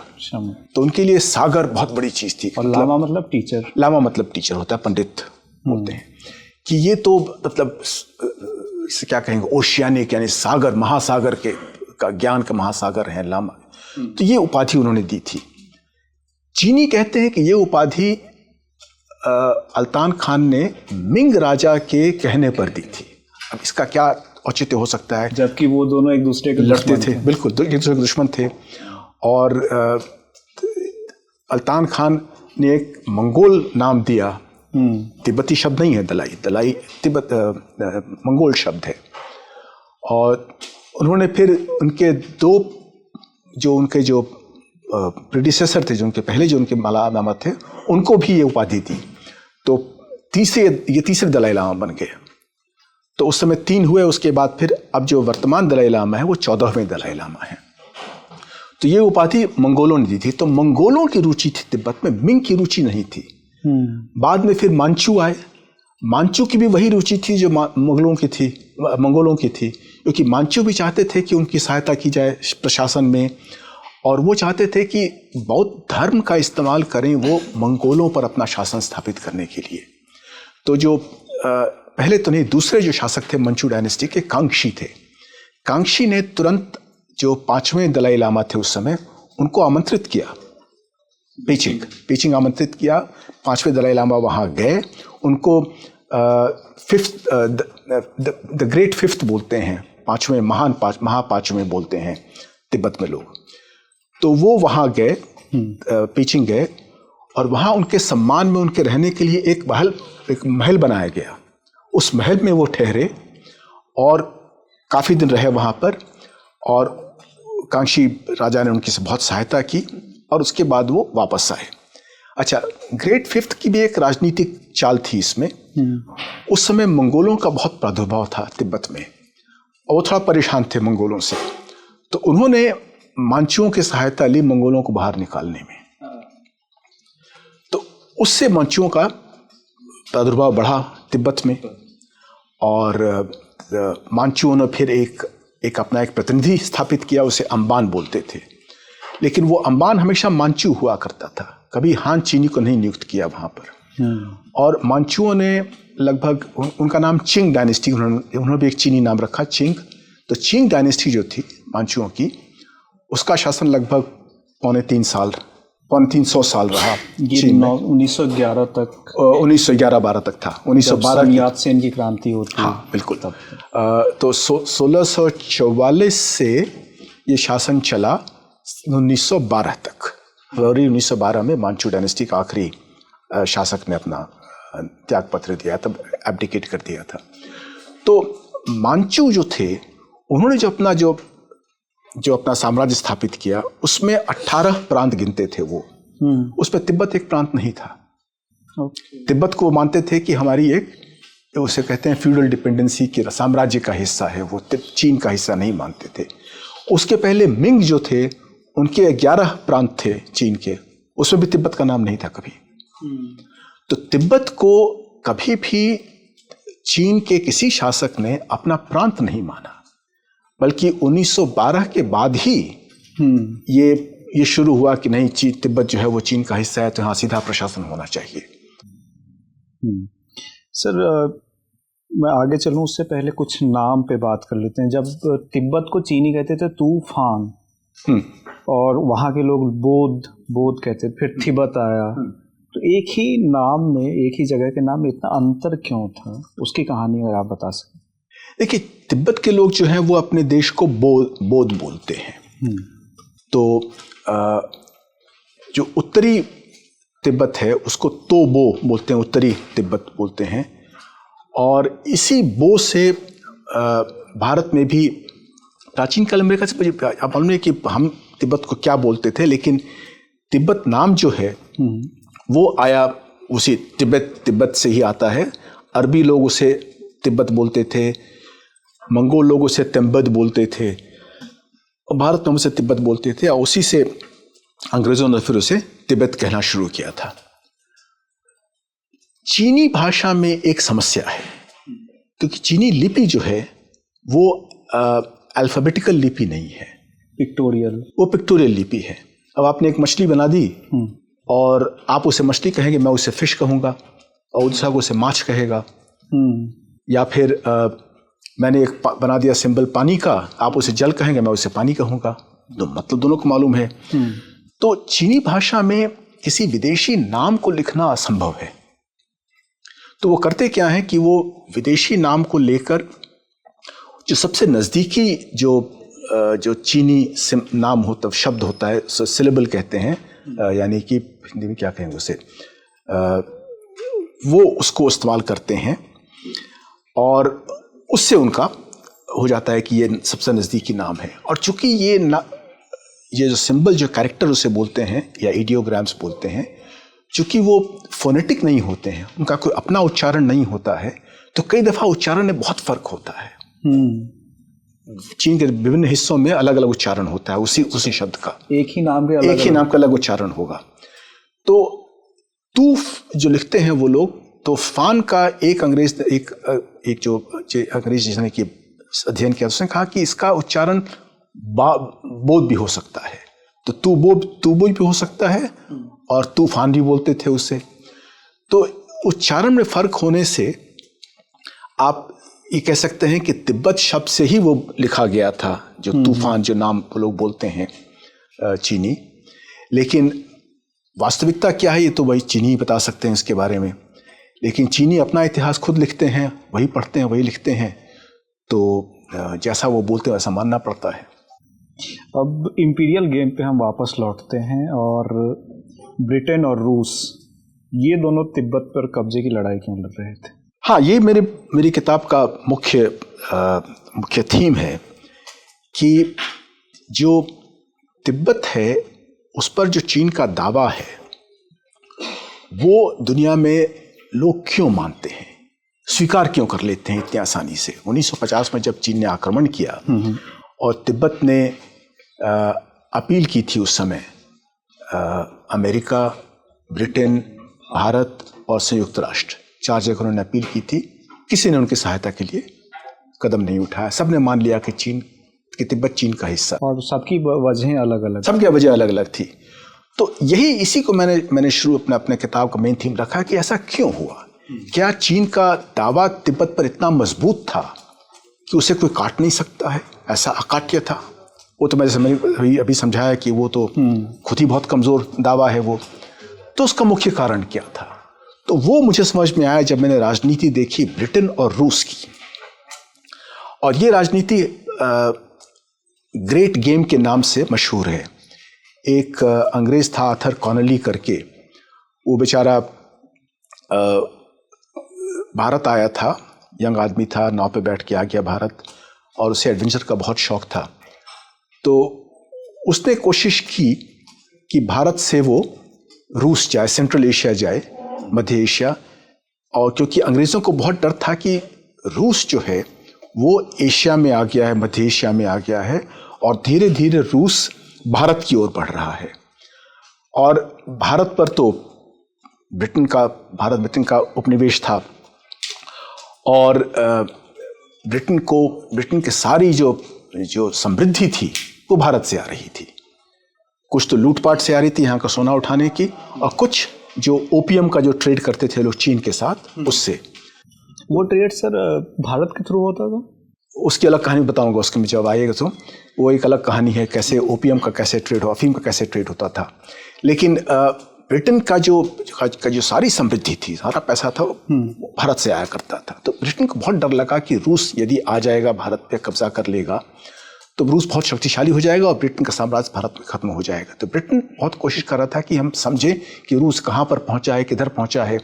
Speaker 2: तो उनके लिए सागर बहुत बड़ी चीज थी।
Speaker 1: और लामा मतलब टीचर।
Speaker 2: लामा मतलब टीचर होता है, पंडित बोलते हैं कि ये तो मतलब इसे क्या कहेंगे, ओशियानिक, यानी सागर, महासागर के का ज्ञान का महासागर है लामा। तो ये उपाधि उन्होंने दी थी। चीनी कहते हैं कि ये उपाधि अल्तान खान ने मिंग राजा के कहने पर दी थी। अब इसका क्या औचित्य हो सकता है,
Speaker 1: जबकि वो दोनों एक दूसरे के
Speaker 2: लड़ते थे, बिल्कुल एक दूसरे के दुश्मन थे। और अल्तान खान ने एक मंगोल नाम दिया। तिब्बती शब्द नहीं है दलाई तिब्बत मंगोल शब्द है। और उन्होंने फिर उनके उनके जो प्रेडिसेसर थे, जो उनके पहले जो उनके लामा थे, उनको भी ये उपाधि दी। तो तीसरे दलाई लामा बन गए। तो उस समय 3 हुए। उसके बाद फिर अब जो वर्तमान दलाई लामा है वो 14वें दलाई लामा है। तो ये उपाधि मंगोलों ने दी थी। तो मंगोलों की रुचि थी तिब्बत में, मिंग की रुचि नहीं थी। बाद में फिर मांचू आए। मांचू की भी वही रुचि थी जो मंगोलों की थी, क्योंकि मांचू भी चाहते थे कि उनकी सहायता की जाए प्रशासन में, और वो चाहते थे कि बौद्ध धर्म का इस्तेमाल करें वो मंगोलों पर अपना शासन स्थापित करने के लिए। तो जो पहले तो नहीं, दूसरे जो शासक थे मंचू डायनेस्टी के, कांगशी थे। कांगशी ने तुरंत जो 5वें दलाई लामा थे उस समय, उनको आमंत्रित किया, पेचिंग आमंत्रित किया। 5वें दलाई लामा वहाँ गए। उनको द ग्रेट फिफ्थ बोलते हैं, 5वें महापांचवें बोलते हैं तिब्बत में लोग। तो वो वहाँ गए, पेचिंग गए, और वहाँ उनके सम्मान में उनके रहने के लिए एक महल बनाया गया। उस महल में वो ठहरे और काफ़ी दिन रहे वहाँ पर, और कांशी राजा ने उनकी से बहुत सहायता की, और उसके बाद वो वापस आए। अच्छा, ग्रेट फिफ्थ की भी एक राजनीतिक चाल थी इसमें। उस समय मंगोलों का बहुत प्रादुर्भाव था तिब्बत में, और वो थोड़ा परेशान थे मंगोलों से। तो उन्होंने मांचुओं की सहायता ली मंगोलों को बाहर निकालने में। तो उससे मांचुओं का प्रादुर्भाव बढ़ा तिब्बत में, और मांचुओं ने फिर एक अपना एक प्रतिनिधि स्थापित किया, उसे अंबान बोलते थे। लेकिन वो अंबान हमेशा मांचू हुआ करता था, कभी हान चीनी को नहीं नियुक्त किया वहाँ पर। और मांचुओं ने लगभग, उनका नाम चिंग डायनेस्टी, उन्होंने भी एक चीनी नाम रखा, चिंग। तो चिंग डायनेस्टी जो थी मांचुओं की, उसका शासन लगभग 350 साल रहा।
Speaker 1: 1911 तक,
Speaker 2: 1911-12 तक था। 1912
Speaker 1: यात्सेन की क्रांति होती है।
Speaker 2: हाँ, बिल्कुल। तो 1644 से ये शासन चला 1912 तक। फरवरी 1912 में मांचू डायनेस्टी का आखिरी शासक ने अपना त्यागपत्र दिया, तब एब्डिकेट कर दिया था। तो मांचू जो थे, उन्होंने जो अपना साम्राज्य स्थापित किया, उसमें 18 प्रांत गिनते थे वो। उसमें तिब्बत एक प्रांत नहीं था। तिब्बत को मानते थे कि हमारी एक, उसे कहते हैं फ्यूडल डिपेंडेंसी के साम्राज्य का हिस्सा है, वो चीन का हिस्सा नहीं मानते थे। उसके पहले मिंग जो थे, उनके 11 प्रांत थे चीन के, उसमें भी तिब्बत का नाम नहीं था कभी। तो तिब्बत को कभी भी चीन के किसी शासक ने अपना प्रांत नहीं माना, बल्कि 1912 के बाद ही ये शुरू हुआ कि नहीं, तिब्बत जो है वो चीन का हिस्सा है, तो यहाँ सीधा प्रशासन होना चाहिए।
Speaker 1: सर मैं आगे चलूँ उससे पहले कुछ नाम पे बात कर लेते हैं। जब तिब्बत को चीनी कहते थे तूफान, और वहाँ के लोग बोध कहते थे, फिर तिब्बत आया, तो एक ही नाम में, एक ही जगह के नाम में इतना अंतर क्यों था? उसकी कहानी अगर आप बता सकें।
Speaker 2: देखिए, तिब्बत के लोग जो हैं वो अपने देश को बोध बोलते हैं। तो जो उत्तरी तिब्बत है उसको तोबो बोलते हैं, उत्तरी तिब्बत बोलते हैं। और इसी बो से भारत में भी प्राचीन काल में, आप मालूम है कि हम तिब्बत को क्या बोलते थे, लेकिन तिब्बत नाम जो है वो आया उसी तिब्बत से ही आता है। अरबी लोग उसे तिब्बत बोलते थे, मंगोल लोग उसे तिब्बत बोलते थे, और भारत में उसे तिब्बत बोलते थे, और उसी से अंग्रेजों ने फिर उसे तिब्बत कहना शुरू किया था। चीनी भाषा में एक समस्या है, क्योंकि चीनी लिपि जो है वो अल्फाबेटिकल लिपि नहीं है, वो पिक्टोरियल लिपि है। अब आपने एक मछली बना दी और आप उसे मछली कहेंगे, मैं उसे फिश कहूँगा, और दूसरा को उसे माछ कहेगा। या फिर मैंने एक बना दिया सिंबल पानी का, आप उसे जल कहेंगे, मैं उसे पानी कहूँगा, तो मतलब दोनों को मालूम है। तो चीनी भाषा में किसी विदेशी नाम को लिखना असंभव है। तो वो करते क्या है कि वो विदेशी नाम को लेकर जो सबसे नज़दीकी जो चीनी नाम होता, शब्द होता है, सिलेबल कहते हैं, यानी कि हिंदी में क्या कहेंगे उसे, वो उसको इस्तेमाल करते हैं, और उससे उनका हो जाता है कि ये सबसे नज़दीकी नाम है। और चूंकि ये जो सिंबल, जो कैरेक्टर उसे बोलते हैं या इडियोग्राम्स बोलते हैं, चूंकि वो फोनेटिक नहीं होते हैं, उनका कोई अपना उच्चारण नहीं होता है, तो कई दफ़ा उच्चारण में बहुत फ़र्क होता है। चीन के विभिन्न हिस्सों में अलग अलग उच्चारण होता है उसी शब्द का। एक ही नाम का अलग उच्चारण होगा। तो तूफ जो लिखते हैं वो लोग, तो फान का एक अंग्रेज जिसने कि अध्ययन किया, उसने कहा कि इसका उच्चारण बोध भी हो सकता है। तो तूबो भी हो सकता है, और तूफान भी बोलते थे उसे। तो उच्चारण में फर्क होने से आप ये कह सकते हैं कि तिब्बत शब्द से ही वो लिखा गया था, जो तूफान, जो नाम लोग बोलते हैं चीनी। लेकिन वास्तविकता क्या है ये तो वही चीनी ही बता सकते हैं इसके बारे में। लेकिन चीनी अपना इतिहास खुद लिखते हैं, वही पढ़ते हैं, वही लिखते हैं, तो जैसा वो बोलते हैं वैसा मानना पड़ता है।
Speaker 1: अब इंपीरियल गेम पे हम वापस लौटते हैं, और ब्रिटेन और रूस, ये दोनों तिब्बत पर कब्जे की लड़ाई क्यों लड़ रहे थे?
Speaker 2: हाँ, ये मेरी किताब का मुख्य थीम है कि जो तिब्बत है उस पर जो चीन का दावा है वो दुनिया में लोग क्यों मानते हैं, स्वीकार क्यों कर लेते हैं इतनी आसानी से। 1950 में जब चीन ने आक्रमण किया और तिब्बत ने अपील की थी उस समय, अमेरिका, ब्रिटेन, भारत और संयुक्त राष्ट्र, 4 जगह उन्होंने अपील की थी, किसी ने उनकी सहायता के लिए कदम नहीं उठाया। सबने मान लिया कि तिब्बत चीन का हिस्सा,
Speaker 1: और सबकी वजहें अलग अलग,
Speaker 2: सबकी वजह अलग अलग थी। तो इसी को मैंने शुरू अपने किताब का मेन थीम रखा कि ऐसा क्यों हुआ। क्या चीन का दावा तिब्बत पर इतना मजबूत था कि उसे कोई काट नहीं सकता है, ऐसा अकाट्य था? वो तो मैंने अभी समझाया कि वो तो खुद ही बहुत कमज़ोर दावा है वो। तो उसका मुख्य कारण क्या था? तो वो मुझे समझ में आया जब मैंने राजनीति देखी ब्रिटेन और रूस की। और ये राजनीति ग्रेट गेम के नाम से मशहूर है। एक अंग्रेज था आर्थर कॉनली करके, वो बेचारा भारत आया था, यंग आदमी था, नाव पे बैठ के आ गया भारत, और उसे एडवेंचर का बहुत शौक था। तो उसने कोशिश की कि भारत से वो रूस जाए, सेंट्रल एशिया जाए, मध्य एशिया। और क्योंकि अंग्रेज़ों को बहुत डर था कि रूस जो है वो एशिया में आ गया है, मध्य एशिया में आ गया है, और धीरे धीरे रूस भारत की ओर बढ़ रहा है। और भारत पर तो ब्रिटेन का उपनिवेश था, और ब्रिटेन की सारी जो समृद्धि थी वो भारत से आ रही थी। कुछ तो लूटपाट से आ रही थी, यहाँ का सोना उठाने की, और कुछ जो ओपियम का जो ट्रेड करते थे लोग चीन के साथ, उससे।
Speaker 1: वो ट्रेड सर भारत के थ्रू होता था?
Speaker 2: उसकी अलग कहानी बताऊंगा, उसके में जब आएगा तो वो एक अलग कहानी है, कैसे ओपियम का कैसे ट्रेड हो, अफीम का कैसे ट्रेड होता था। लेकिन ब्रिटेन का जो सारी समृद्धि थी, सारा पैसा था, वो भारत से आया करता था। तो ब्रिटेन को बहुत डर लगा कि रूस यदि आ जाएगा, भारत पे कब्जा कर लेगा, तो रूस बहुत शक्तिशाली हो जाएगा और ब्रिटेन का साम्राज्य भारत में खत्म हो जाएगा। तो ब्रिटेन बहुत कोशिश कर रहा था कि हम समझें कि रूस कहाँ पर पहुँचा है, किधर पहुँचा है।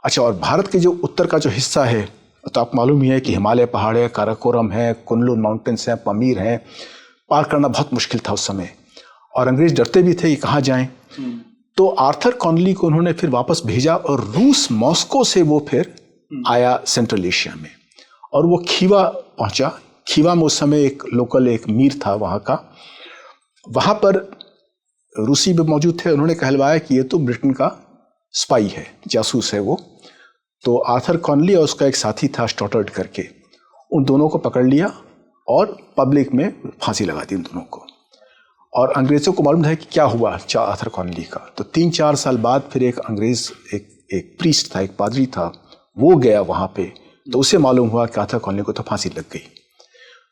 Speaker 2: अच्छा, और भारत के जो उत्तर का जो हिस्सा है, तो आपको मालूम ही है कि हिमालय पहाड़ है, काराकोरम है, कुनलुन माउंटेन्स हैं, पमीर हैं, पार करना बहुत मुश्किल था उस समय, और अंग्रेज डरते भी थे कि कहाँ जाएं। तो आर्थर कॉनली को उन्होंने फिर वापस भेजा और रूस मॉस्को से वो फिर आया सेंट्रल एशिया में, और वो खीवा पहुंचा। खीवा में उस समय एक लोकल एक मीर था वहाँ का, वहाँ पर रूसी भी मौजूद थे। उन्होंने कहलवाया कि ये तो ब्रिटेन का स्पाई है, जासूस है वो। तो आर्थर कॉनली और उसका एक साथी था स्टॉटर्ड करके, उन दोनों को पकड़ लिया और पब्लिक में फांसी लगा दी उन दोनों को। और अंग्रेज़ों को मालूम था कि क्या हुआ आर्थर कॉनली का। तो 3-4 साल बाद फिर एक अंग्रेज़ एक प्रीस्ट था, एक पादरी था, वो गया वहाँ पे, तो उसे मालूम हुआ कि आर्थर कॉनली को तो फांसी लग गई।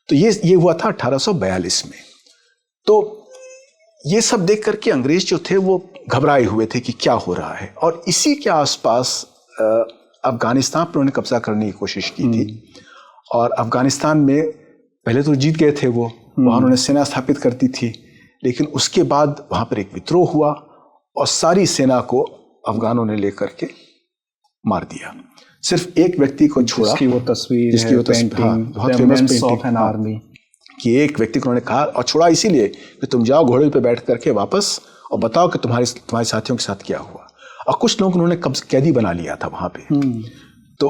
Speaker 2: तो ये हुआ था 1842 में। तो ये सब देख करके अंग्रेज जो थे वो घबराए हुए थे कि क्या हो रहा है। और इसी के आसपास अफगानिस्तान पर उन्होंने कब्जा करने की कोशिश की थी, और अफगानिस्तान में पहले तो जीत गए थे वो, वहाँ उन्होंने सेना स्थापित कर दी थी, लेकिन उसके बाद वहाँ पर एक विद्रोह हुआ और सारी सेना को अफगानों ने लेकर के मार दिया। सिर्फ एक व्यक्ति को छोड़ा,
Speaker 1: जिसकी वो तस्वीर है,
Speaker 2: बहुत फेमस पेंटिंग, कि एक व्यक्ति को उन्होंने कहा, और छोड़ा इसीलिए कि तुम जाओ घोड़े पे बैठ करके वापस और बताओ कि तुम्हारे साथियों के साथ क्या हुआ। और कुछ लोग उन्होंने कैदी बना लिया था वहाँ पे। तो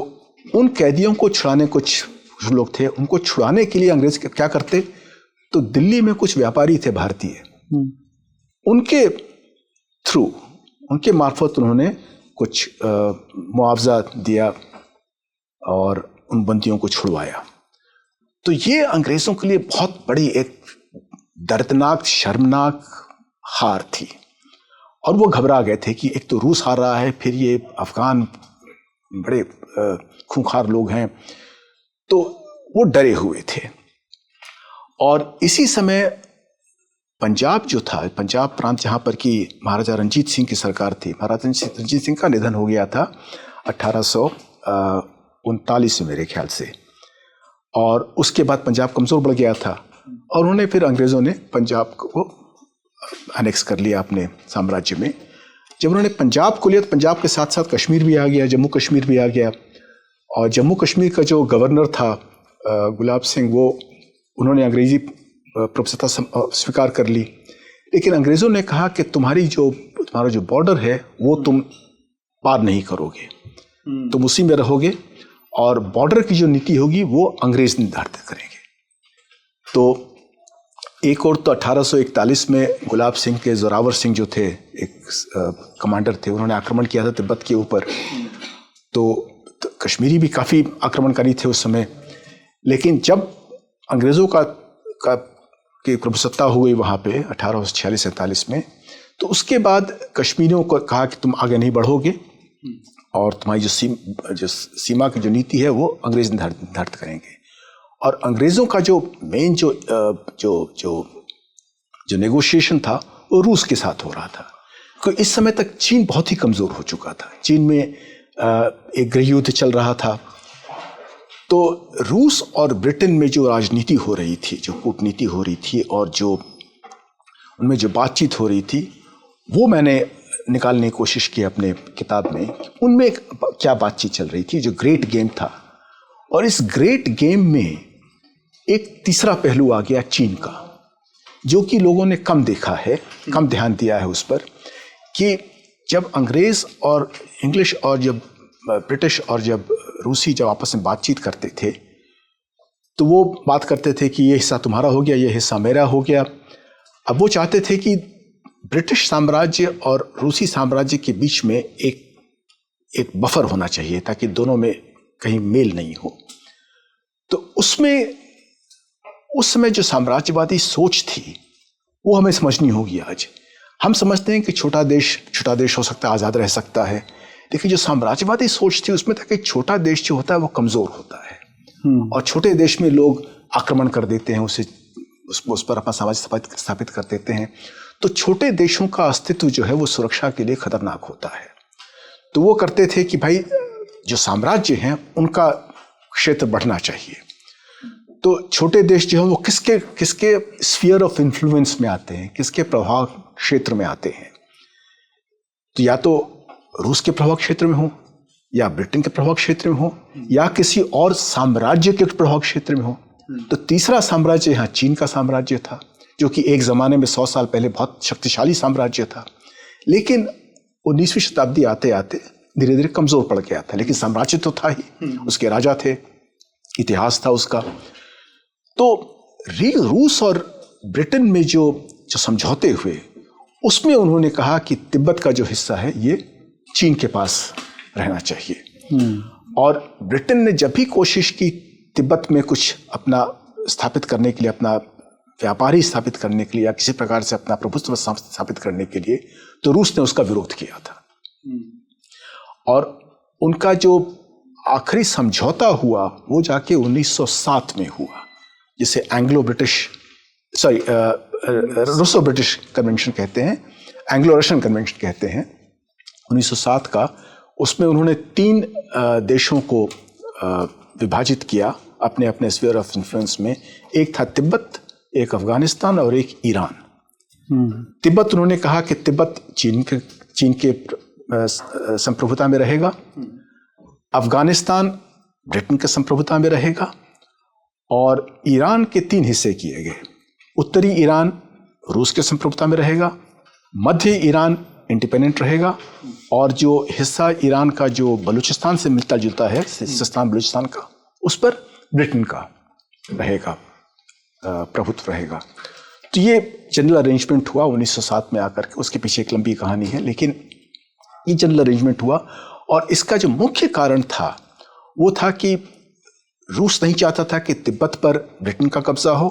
Speaker 2: उन कैदियों को छुड़ाने, कुछ लोग थे, उनको छुड़ाने के लिए अंग्रेज क्या करते, तो दिल्ली में कुछ व्यापारी थे भारतीय, उनके थ्रू, उनके मार्फत उन्होंने कुछ मुआवजा दिया और उन बंदियों को छुड़वाया। तो ये अंग्रेजों के लिए बहुत बड़ी एक दर्दनाक, शर्मनाक हार थी, और वो घबरा गए थे कि एक तो रूस हार रहा है, फिर ये अफगान बड़े खूंखार लोग हैं, तो वो डरे हुए थे। और इसी समय पंजाब जो था, पंजाब प्रांत जहाँ पर कि महाराजा रंजीत सिंह की सरकार थी, महाराजा रंजीत सिंह का निधन हो गया था 1839 में मेरे ख्याल से, और उसके बाद पंजाब कमज़ोर बढ़ गया था, और उन्होंने फिर अंग्रेज़ों ने पंजाब को अनेक्स कर लिया अपने साम्राज्य में। जब उन्होंने पंजाब को लिया तो पंजाब के साथ साथ कश्मीर भी आ गया, जम्मू कश्मीर भी आ गया, और जम्मू कश्मीर का जो गवर्नर था गुलाब सिंह, वो उन्होंने अंग्रेज़ी प्रभुसत्ता स्वीकार कर ली। लेकिन अंग्रेज़ों ने कहा कि तुम्हारा जो बॉर्डर है वो तुम पार नहीं करोगे, तुम उसी में रहोगे, और बॉर्डर की जो नीति होगी वो अंग्रेज निर्धारित करेंगे। तो एक और तो 1841 में गुलाब सिंह के जोरावर सिंह जो थे, एक कमांडर थे, उन्होंने आक्रमण किया था तिब्बत के ऊपर। तो कश्मीरी भी काफ़ी आक्रमणकारी थे उस समय। लेकिन जब अंग्रेज़ों की प्रभुसत्ता हो गई वहाँ पे 1846-47 में, तो उसके बाद कश्मीरियों को कहा कि तुम आगे नहीं बढ़ोगे, और तुम्हारी जो सीमा की जो नीति है वो अंग्रेज निर्धारित करेंगे। और अंग्रेज़ों का जो मेन जो नेगोशिएशन था वो रूस के साथ हो रहा था, क्योंकि इस समय तक चीन बहुत ही कमज़ोर हो चुका था। चीन में एक गृह युद्ध चल रहा था। तो रूस और ब्रिटेन में जो राजनीति हो रही थी, जो कूटनीति हो रही थी, और जो उनमें जो बातचीत हो रही थी, वो मैंने निकालने की कोशिश की अपने किताब में। उनमें क्या बातचीत चल रही थी, जो ग्रेट गेम था। और इस ग्रेट गेम में एक तीसरा पहलू आ गया चीन का, जो कि लोगों ने कम देखा है, कम ध्यान दिया है उस पर, कि जब अंग्रेज़ और इंग्लिश और जब ब्रिटिश और जब रूसी जब आपस में बातचीत करते थे, तो वो बात करते थे कि ये हिस्सा तुम्हारा हो गया, ये हिस्सा मेरा हो गया। अब वो चाहते थे कि ब्रिटिश साम्राज्य और रूसी साम्राज्य के बीच में एक बफर होना चाहिए, ताकि दोनों में कहीं मेल नहीं हो। तो उसमें उस समय जो साम्राज्यवादी सोच थी वो हमें समझनी होगी। आज हम समझते हैं कि छोटा देश हो सकता है, आज़ाद रह सकता है, देखिए जो साम्राज्यवादी सोच थी उसमें था कि छोटा देश जो होता है वो कमजोर होता है और छोटे देश में लोग आक्रमण कर देते हैं, उस पर अपना साम्राज्य स्थापित कर देते हैं। तो छोटे देशों का अस्तित्व जो है वो सुरक्षा के लिए खतरनाक होता है। तो वो करते थे कि भाई जो साम्राज्य हैं उनका क्षेत्र बढ़ना चाहिए। तो छोटे देश जो है वो किसके स्फीयर ऑफ इन्फ्लुएंस में आते हैं, किसके प्रभाव क्षेत्र में आते हैं। तो या तो रूस के प्रभाव क्षेत्र में हो, या ब्रिटेन के प्रभाव क्षेत्र में हो, या किसी और साम्राज्य के प्रभाव क्षेत्र में हो। तो तीसरा साम्राज्य यहाँ चीन का साम्राज्य था, जो कि एक जमाने में 100 साल पहले बहुत शक्तिशाली साम्राज्य था, लेकिन 19वीं शताब्दी आते आते धीरे धीरे कमजोर पड़ गया था। लेकिन साम्राज्य तो था ही, उसके राजा थे, इतिहास था उसका। तो रूस और ब्रिटेन में जो समझौते हुए उसमें उन्होंने कहा कि तिब्बत का जो हिस्सा है ये चीन के पास रहना चाहिए। और ब्रिटेन ने जब भी कोशिश की तिब्बत में कुछ अपना स्थापित करने के लिए, अपना व्यापारी स्थापित करने के लिए या किसी प्रकार से अपना प्रभुत्व स्थापित करने के लिए, तो रूस ने उसका विरोध किया था। और उनका जो आखिरी समझौता हुआ वो जाके 1907 में हुआ, जिसे रूसो ब्रिटिश कन्वेंशन कहते हैं, एंग्लो रशियन कन्वेंशन कहते हैं, 1907 का। उसमें उन्होंने 3 देशों को विभाजित किया अपने अपने स्फीयर ऑफ इन्फ्लुएंस में। एक था तिब्बत, एक अफगानिस्तान और एक ईरान। तिब्बत उन्होंने कहा कि तिब्बत चीन के संप्रभुता में रहेगा, अफगानिस्तान ब्रिटेन के संप्रभुता में रहेगा, और ईरान के 3 हिस्से किए गए। उत्तरी ईरान रूस के संप्रभुता में रहेगा, मध्य ईरान इंडिपेंडेंट रहेगा, और जो हिस्सा ईरान का जो बलूचिस्तान से मिलता जुलता है, सिस्तान बलूचिस्तान का, उस पर ब्रिटेन का रहेगा, प्रभुत्व रहेगा। तो ये जनरल अरेंजमेंट हुआ 1907 में आकर के। उसके पीछे एक लंबी कहानी है, लेकिन ये जनरल अरेंजमेंट हुआ। और इसका जो मुख्य कारण था वो था कि रूस नहीं चाहता था कि तिब्बत पर ब्रिटेन का कब्जा हो,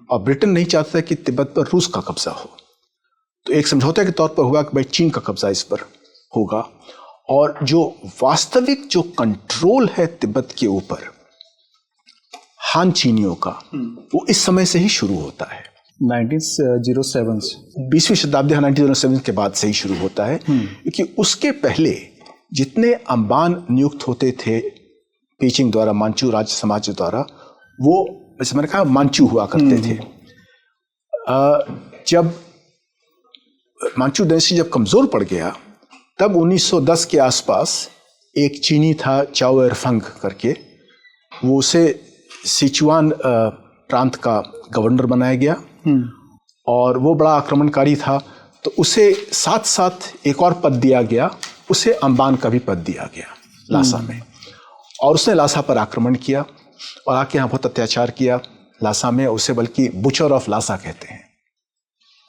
Speaker 2: और ब्रिटेन नहीं चाहता था कि तिब्बत पर रूस का कब्जा हो। तो एक समझौते के तौर पर हुआ कि भाई चीन का कब्जा इस पर होगा, और जो वास्तविक जो कंट्रोल है तिब्बत के ऊपर हान चीनियों का, वो इस समय से ही शुरू होता है,
Speaker 1: 1907 से।
Speaker 2: 20वीं शताब्दी 1907 के बाद से ही शुरू होता है। क्योंकि उसके पहले जितने अंबान नियुक्त होते थे पेचिंग द्वारा, मांचू राज्य समाज द्वारा, वो जैसे मैंने कहा मांचू हुआ करते थे। जब मांचू डायनेस्टी जब कमजोर पड़ गया, तब 1910 के आसपास एक चीनी था चाओ एरफंग करके, वो उसे सिचुआन प्रांत का गवर्नर बनाया गया, और वो बड़ा आक्रमणकारी था। तो उसे साथ साथ एक और पद दिया गया, उसे अंबान का भी पद दिया गया लासा में। और उसने लासा पर आक्रमण किया और आके यहाँ बहुत अत्याचार किया लासा में। उसे बल्कि बुचर ऑफ लासा कहते हैं,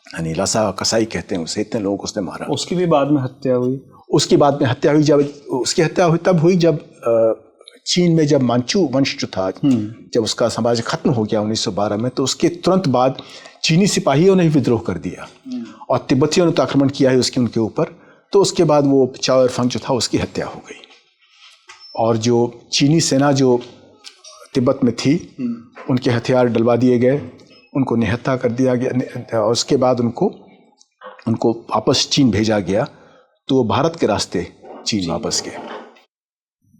Speaker 2: यानी लासा कसाई कहते हैं उसे। इतने लोग उसने मारा।
Speaker 1: उसकी भी बाद में हत्या हुई।
Speaker 2: उसकी बाद में हत्या हुई। जब उसकी हत्या हुई तब हुई जब चीन में जब मांचू वंश जो था, जब उसका साम्राज्य खत्म हो गया 1912 में, तो उसके तुरंत बाद चीनी सिपाहियों ने विद्रोह कर दिया और तिब्बतियों ने तो आक्रमण किया है उनके ऊपर। तो उसके बाद वो चाओ एरफंग जो था उसकी हत्या हो गई, और जो चीनी सेना जो तिब्बत में थी उनके हथियार डलवा दिए गए, उनको निहत्था कर दिया गया, और उसके बाद उनको वापस चीन भेजा गया। तो वो भारत के रास्ते चीन वापस गए।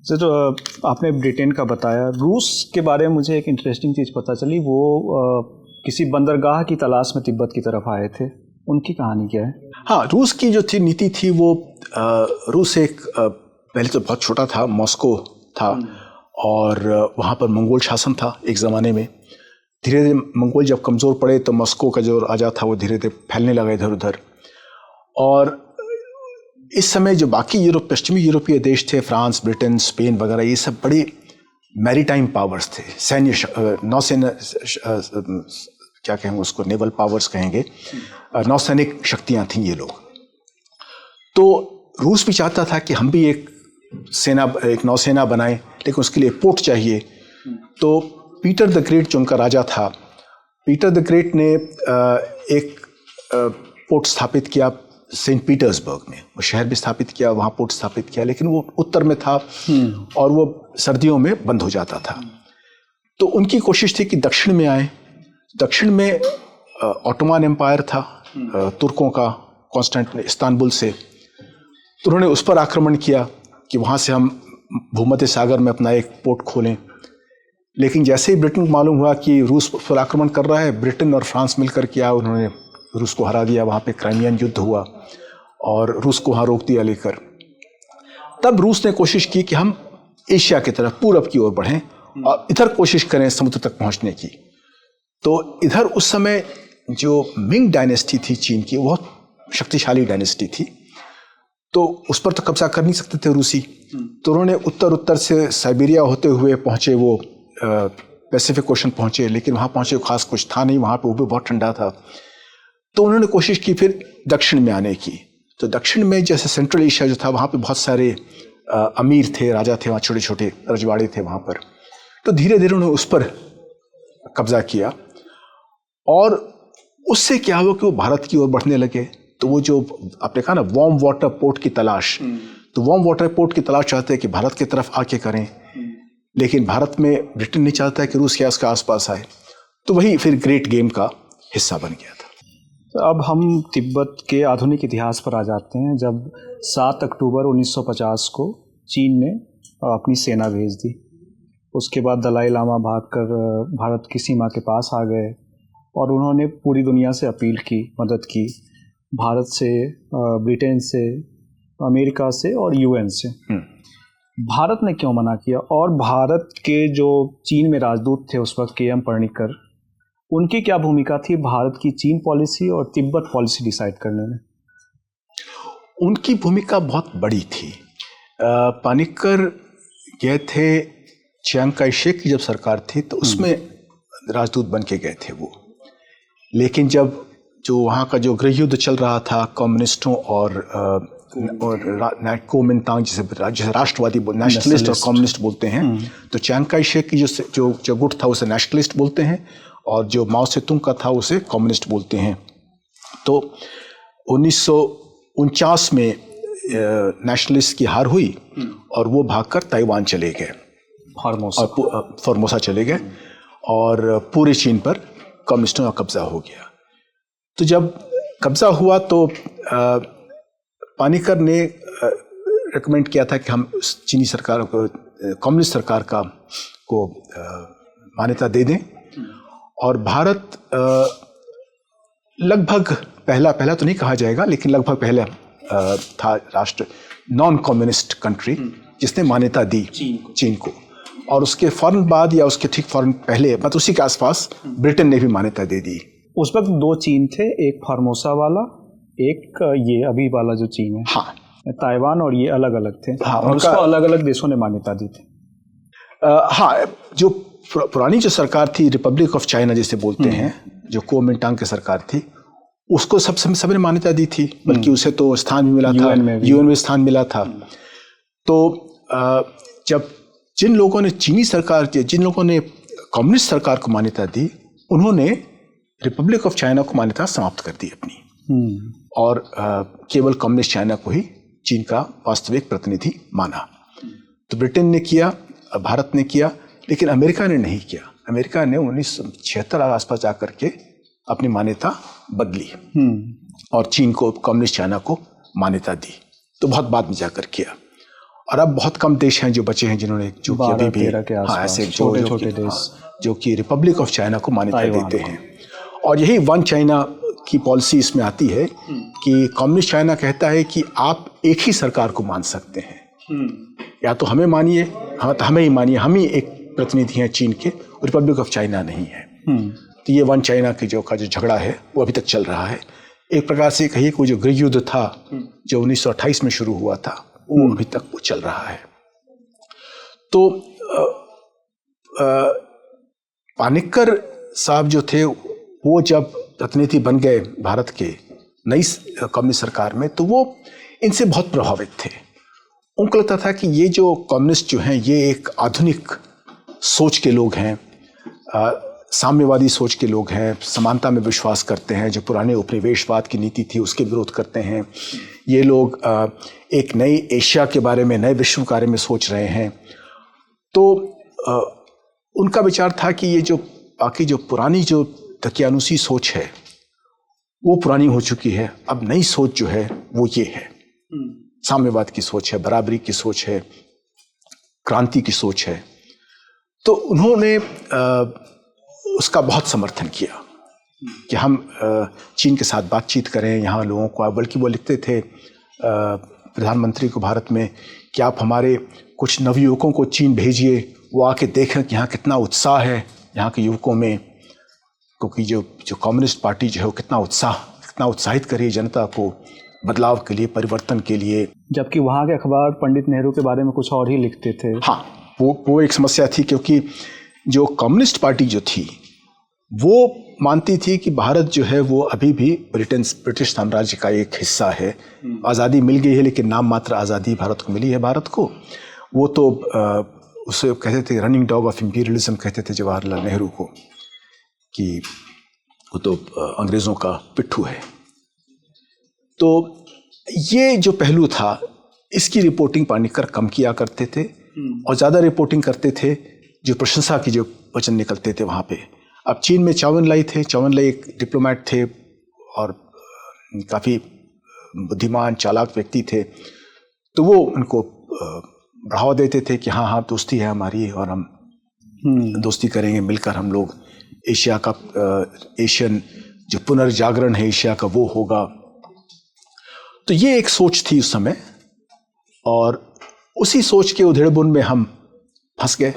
Speaker 1: सर, तो आपने ब्रिटेन का बताया। रूस के बारे में मुझे एक इंटरेस्टिंग चीज़ पता चली। वो किसी बंदरगाह की तलाश में तिब्बत की तरफ आए थे। उनकी कहानी क्या है?
Speaker 2: हाँ, रूस की जो थी नीति थी वो रूस एक पहले तो बहुत छोटा था, मॉस्को था, और वहाँ पर मंगोल शासन था एक ज़माने में। धीरे धीरे मंगोल जब कमज़ोर पड़े तो मॉस्को का जो राजा था वो धीरे धीरे फैलने लगा इधर उधर। और इस समय जो बाकी पश्चिमी यूरोपीय देश थे, फ्रांस, ब्रिटेन, स्पेन वगैरह, ये सब बड़े मैरीटाइम पावर्स थे, सैन्य नौसेना, क्या कहेंगे उसको, नेवल पावर्स कहेंगे, नौसैनिक शक्तियाँ थीं ये लोग। तो रूस भी चाहता था कि हम भी एक नौसेना बनाएं, लेकिन उसके लिए पोर्ट चाहिए। तो पीटर द ग्रेट जो उनका राजा था, पीटर द ग्रेट ने एक पोर्ट स्थापित किया सेंट पीटर्सबर्ग में, वो शहर भी स्थापित किया, वहाँ पोर्ट स्थापित किया, लेकिन वो उत्तर में था और वो सर्दियों में बंद हो जाता था। तो उनकी कोशिश थी कि दक्षिण में आए। दक्षिण में ऑटोमान एम्पायर था, तुर्कों का, कॉन्स्टेंटिनोपल, इस्तांबुल से। तो उन्होंने उस पर आक्रमण किया कि वहाँ से हम भूमध्य सागर में अपना एक पोर्ट खोलें। लेकिन जैसे ही ब्रिटेन को मालूम हुआ कि रूस पर आक्रमण कर रहा है, ब्रिटेन और फ्रांस मिलकर किया, उन्होंने रूस को हरा दिया। वहाँ पे क्राइमियन युद्ध हुआ और रूस को वहाँ रोक दिया लेकर। तब रूस ने कोशिश की कि हम एशिया की तरफ, पूरब की ओर बढ़ें और इधर कोशिश करें समुद्र तक पहुँचने की। तो इधर उस समय जो मिंग डायनेस्टी थी चीन की, बहुत शक्तिशाली डायनेस्टी थी, तो उस पर तो कब्जा कर नहीं सकते थे रूसी। तो उन्होंने उत्तर से साइबेरिया होते हुए पहुँचे, वो पैसिफिक ओशन पहुँचे, लेकिन वहाँ पहुँचे खास कुछ था नहीं, वहाँ पे वो भी बहुत ठंडा था। तो उन्होंने कोशिश की फिर दक्षिण में आने की। तो दक्षिण में जैसे सेंट्रल एशिया जो था, वहाँ पे बहुत सारे अमीर थे, राजा थे, वहाँ छोटे छोटे रजवाड़े थे वहाँ पर। तो धीरे धीरे उन्होंने उस पर कब्जा किया और उससे क्या हुआ कि वो भारत की ओर बढ़ने लगे। तो वो जो आपने कहा ना वार्म वाटर पोर्ट की तलाश, तो वार्म वाटर पोर्ट की तलाश चाहते हैं कि भारत की तरफ आके करें, लेकिन भारत में ब्रिटेन नहीं चाहता है कि रूस के उसके आसपास आए। तो वही फिर ग्रेट गेम का हिस्सा बन गया था।
Speaker 1: तो अब हम तिब्बत के आधुनिक इतिहास पर आ जाते हैं, जब 7 अक्टूबर 1950 को चीन ने अपनी सेना भेज दी। उसके बाद दलाई लामा भागकर भारत की सीमा के पास आ गए और उन्होंने पूरी दुनिया से अपील की, मदद की, भारत से, ब्रिटेन से, अमेरिका से और यूएन से। भारत ने क्यों मना किया? और भारत के जो चीन में राजदूत थे उस वक्त KM पर्णिकर, उनकी क्या भूमिका थी भारत की चीन पॉलिसी और तिब्बत पॉलिसी डिसाइड करने में?
Speaker 2: उनकी भूमिका बहुत बड़ी थी। पानिकर गए थे, चियांग काई शेक की जब सरकार थी तो उसमें राजदूत बन के गए थे वो। लेकिन जब जो वहाँ का जो गृह युद्ध चल रहा था कम्युनिस्टों और कोमिंतांग, जिसे राष्ट्रवादी नेशनलिस्ट और कम्युनिस्ट बोलते हैं, तो चियांग काई शेक की जो गुट था उसे नेशनलिस्ट बोलते हैं और जो माओ सेतुंग का था उसे कम्युनिस्ट बोलते हैं। तो 1949 में नेशनलिस्ट की हार हुई और वो भागकर ताइवान चले गए, फॉर्मोसा चले गए और पूरे चीन पर कम्युनिस्टों का कब्जा हो गया। तो जब कब्जा हुआ तो पानिकर ने रिकमेंड किया था कि हम चीनी सरकार को, कम्युनिस्ट सरकार को मान्यता दे दें। और भारत लगभग पहला तो नहीं कहा जाएगा, लेकिन लगभग पहला था राष्ट्र, नॉन कम्युनिस्ट कंट्री जिसने मान्यता दी चीन को। और उसके फौरन बाद या उसके ठीक फौरन पहले, मतलब उसी के आसपास, ब्रिटेन ने भी मान्यता दे दी।
Speaker 1: उस वक्त 2 चीन थे, एक फॉर्मोसा वाला, एक ये अभी वाला जो चीन है।
Speaker 2: हाँ,
Speaker 1: ताइवान और ये अलग अलग थे।
Speaker 2: हाँ,
Speaker 1: और उसको अलग अलग देशों ने मान्यता दी थी।
Speaker 2: हाँ, जो पुरानी जो सरकार थी, रिपब्लिक ऑफ चाइना जिसे बोलते हैं, जो कुओमिंटांग की सरकार थी, उसको सबने मान्यता दी थी, बल्कि उसे तो स्थान भी मिला था, यूएन में स्थान मिला था। तो जब जिन लोगों ने कम्युनिस्ट सरकार को मान्यता दी, उन्होंने रिपब्लिक ऑफ चाइना को मान्यता समाप्त कर दी अपनी, और केवल कम्युनिस्ट चाइना को ही चीन का वास्तविक प्रतिनिधि माना। तो ब्रिटेन ने किया, भारत ने किया, लेकिन अमेरिका ने नहीं किया। अमेरिका ने 1976 आसपास जाकर के अपनी मान्यता बदली और चीन को, कम्युनिस्ट चाइना को मान्यता दी। तो बहुत बाद में जाकर किया। और अब बहुत कम देश हैं जो बचे हैं जिन्होंने, जो कि अभी भी ऐसे छोटे देश जो कि रिपब्लिक ऑफ चाइना को मान्यता देते हैं। और यही वन चाइना की पॉलिसी इसमें आती है कि कम्युनिस्ट चाइना कहता है कि आप एक ही सरकार को मान सकते हैं, या तो हमें मानिए, हाँ तो हमें ही मानिए, हम ही एक प्रतिनिधि हैं चीन के, रिपब्लिक ऑफ चाइना नहीं है। तो ये वन चाइना के जो झगड़ा है वो अभी तक चल रहा है। एक प्रकार से कहिए कि जो गृह युद्ध था जो 1928 में शुरू हुआ था, वो अभी तक वो चल रहा है। तो पानिकर साहब जो थे, वो जब प्रतिनिधि बन गए भारत के नई कम्युनिस्ट सरकार में, तो वो इनसे बहुत प्रभावित थे। उनको लगता था कि ये जो कम्युनिस्ट जो हैं, ये एक आधुनिक सोच के लोग हैं, साम्यवादी सोच के लोग हैं, समानता में विश्वास करते हैं, जो पुराने उपनिवेशवाद की नीति थी उसके विरोध करते हैं। ये लोग एक नई एशिया के बारे में, नए विश्व के बारे में सोच रहे हैं। तो उनका विचार था कि ये जो बाकी जो पुरानी जो दकियानुसी सोच है वो पुरानी हो चुकी है, अब नई सोच जो है वो ये है, साम्यवाद की सोच है, बराबरी की सोच है, क्रांति की सोच है। तो उन्होंने उसका बहुत समर्थन किया कि हम चीन के साथ बातचीत करें, यहाँ लोगों को, बल्कि वो लिखते थे प्रधानमंत्री को भारत में कि आप हमारे कुछ नवयुवकों को चीन भेजिए, वो आके देखें कि यहाँ कितना उत्साह है यहाँ के युवकों में, क्योंकि जो कम्युनिस्ट पार्टी जो है वो कितना उत्साहित कर रही है जनता को बदलाव के लिए, परिवर्तन के लिए।
Speaker 1: जबकि वहाँ के अखबार पंडित नेहरू के बारे में कुछ और ही लिखते थे।
Speaker 2: हाँ, वो एक समस्या थी, क्योंकि जो कम्युनिस्ट पार्टी जो थी वो मानती थी कि भारत जो है वो अभी भी ब्रिटिश साम्राज्य का एक हिस्सा है। आज़ादी मिल गई है लेकिन नाम मात्र आज़ादी भारत को मिली है। भारत को वो तो उसे कहते थे रनिंग डॉग ऑफ इंपीरियलिज्म, कहते थे जवाहरलाल नेहरू को, कि वो तो अंग्रेज़ों का पिट्ठू है। तो ये जो पहलू था इसकी रिपोर्टिंग पानिकर कम किया करते थे और ज़्यादा रिपोर्टिंग करते थे जो प्रशंसा की जो वचन निकलते थे वहाँ पे। अब चीन में चाउ एन-लाई थे। चाउ एन-लाई एक डिप्लोमेट थे और काफ़ी बुद्धिमान चालाक व्यक्ति थे। तो वो उनको बढ़ावा देते थे कि हाँ हाँ दोस्ती है हमारी और हम दोस्ती करेंगे, मिलकर हम लोग एशिया का एशियन जो पुनर्जागरण है एशिया का वो होगा। तो ये एक सोच थी उस समय और उसी सोच के उधेड़बुन में हम फंस गए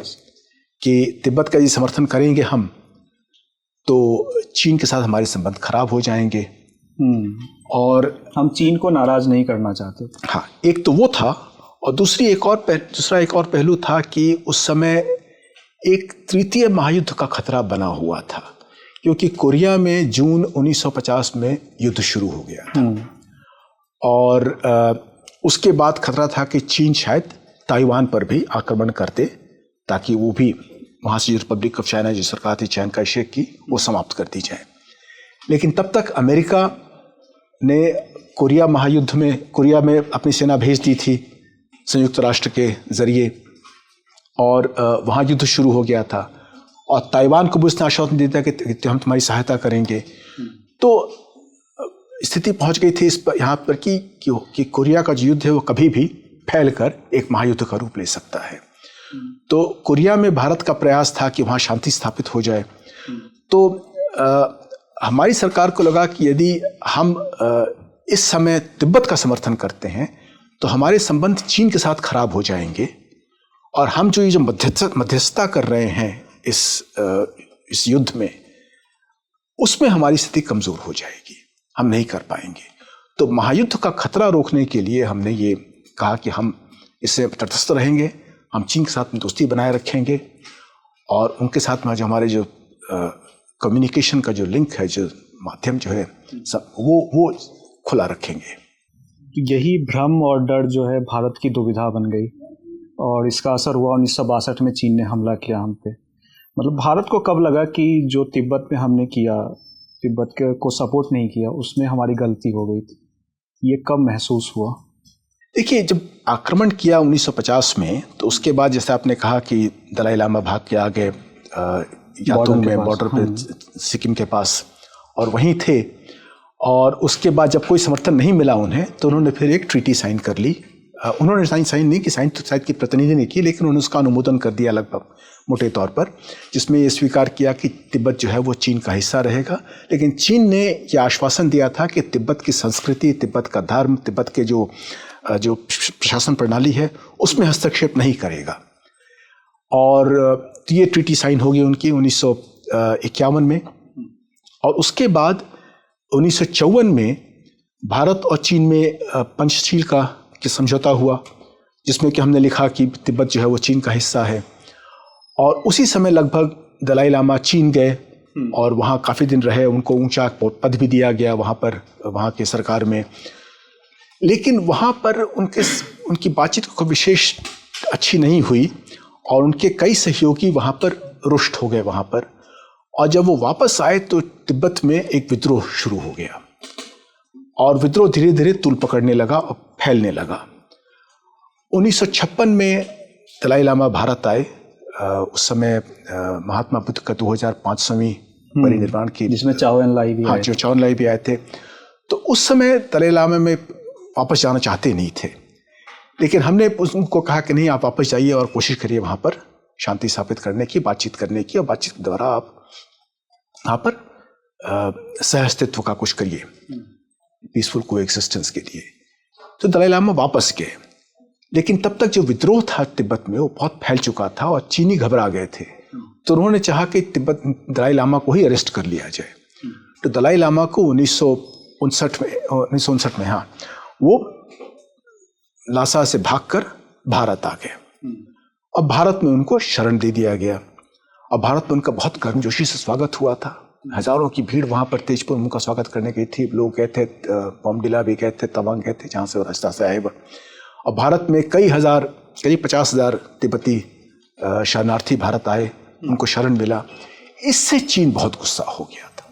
Speaker 2: कि तिब्बत का यदि समर्थन करेंगे हम तो चीन के साथ हमारे संबंध खराब हो जाएंगे और
Speaker 1: हम चीन को नाराज नहीं करना चाहते।
Speaker 2: हाँ, एक तो वो था और दूसरा एक और पहलू था कि उस समय एक तृतीय महायुद्ध का खतरा बना हुआ था, क्योंकि कोरिया में जून 1950 में युद्ध शुरू हो गया था और उसके बाद खतरा था कि चीन शायद ताइवान पर भी आक्रमण करते ताकि वो भी वहाँ से जो रिपब्लिक ऑफ चाइना जो सरकार थी चाइना का शेख की वो समाप्त कर दी जाए। लेकिन तब तक अमेरिका ने कोरिया में अपनी सेना भेज दी थी संयुक्त राष्ट्र के जरिए और वहाँ युद्ध शुरू हो गया था और ताइवान को भी उसने आश्वासन दिया कि हम तुम्हारी सहायता करेंगे। तो स्थिति पहुँच गई थी यहाँ पर कि कोरिया का जो युद्ध है वो कभी भी फैलकर एक महायुद्ध का रूप ले सकता है। तो कोरिया में भारत का प्रयास था कि वहाँ शांति स्थापित हो जाए। तो हमारी सरकार को लगा कि यदि हम इस समय तिब्बत का समर्थन करते हैं तो हमारे संबंध चीन के साथ खराब हो जाएंगे और हम जो मध्यस्थता कर रहे हैं इस युद्ध में उसमें हमारी स्थिति कमजोर हो जाएगी, हम नहीं कर पाएंगे। तो महायुद्ध का खतरा रोकने के लिए हमने ये कहा कि हम इससे तटस्थ रहेंगे, हम चीन के साथ में दोस्ती बनाए रखेंगे और उनके साथ में जो हमारे जो कम्युनिकेशन का जो लिंक है, जो माध्यम जो है सब वो खुला रखेंगे।
Speaker 1: यही भ्रम और डर जो है भारत की दुविधा बन गई और इसका असर हुआ 1962 में चीन ने हमला किया हम पे। मतलब भारत को कब लगा कि जो तिब्बत में हमने किया, तिब्बत को सपोर्ट नहीं किया, उसमें हमारी गलती हो गई थी, ये कब महसूस हुआ?
Speaker 2: देखिए, जब आक्रमण किया 1950 में तो उसके बाद जैसे आपने कहा कि दलाई लामा भाग के आ गए यातुंग में, बॉर्डर पे सिक्किम के पास, और वहीं थे। और उसके बाद जब कोई समर्थन नहीं मिला उन्हें तो उन्होंने फिर एक ट्रीटी साइन कर ली। उन्होंने साइन नहीं की, साइन तो शायद की प्रतिनिधि ने की, लेकिन उन्होंने उसका अनुमोदन कर दिया लगभग मोटे तौर पर, जिसमें ये स्वीकार किया कि तिब्बत जो है वो चीन का हिस्सा रहेगा। लेकिन चीन ने यह आश्वासन दिया था कि तिब्बत की संस्कृति, तिब्बत का धर्म, तिब्बत के जो प्रशासन प्रणाली है उसमें हस्तक्षेप नहीं करेगा। और ये ट्रीटी साइन हो गई उनकी 1951 में। और उसके बाद 1954 में भारत और चीन में पंचशील का समझौता हुआ, जिसमें कि हमने लिखा कि तिब्बत जो है वो चीन का हिस्सा है। और उसी समय लगभग दलाई लामा चीन गए और वहाँ काफ़ी दिन रहे, उनको ऊंचा पद भी दिया गया वहाँ पर, वहाँ के सरकार में। लेकिन वहाँ पर उनकी बातचीत को विशेष अच्छी नहीं हुई और उनके कई सहयोगी वहाँ पर रुष्ट हो गए वहाँ पर, और जब वो वापस आए तो तिब्बत में एक विद्रोह शुरू हो गया और विद्रोह धीरे धीरे तूल पकड़ने लगा और फैलने लगा। 1956 में दलाई लामा भारत आए। उस समय महात्मा बुद्ध का 2500वीं परिनिर्वाण की,
Speaker 1: जिसमें चाओ एन लाई भी
Speaker 2: हाँ, जो चाओ एन लाई भी आए थे। तो उस समय दलाई लामा में वापस जाना चाहते नहीं थे, लेकिन हमने उनको कहा कि नहीं, आप वापस जाइए और कोशिश करिए वहाँ पर शांति स्थापित करने की, बातचीत करने की, और बातचीत के द्वारा आप वहाँ पर सहअस्तित्व का कुछ करिए, पीसफुल कोएग्जिस्टेंस के लिए। तो दलाई लामा वापस गए, लेकिन तब तक जो विद्रोह था तिब्बत में वो बहुत फैल चुका था और चीनी घबरा गए थे। तो उन्होंने चाहा कि दलाई लामा को ही अरेस्ट कर लिया जाए। तो दलाई लामा को 1959 में हाँ, वो लासा से भागकर भारत आ गए और भारत में उनको शरण दे दिया गया और भारत में उनका बहुत गर्मजोशी से स्वागत हुआ था। हजारों की भीड़ वहाँ पर तेजपुर में उनका स्वागत करने गई थी। लोग गए थे, बॉम्डिला भी गए थे, तवांग गए थे, जहाँ से वो रास्ता से आए। और भारत में करीब 50,000 तिब्बती शरणार्थी भारत आए, उनको शरण मिला। इससे चीन बहुत गुस्सा हो गया था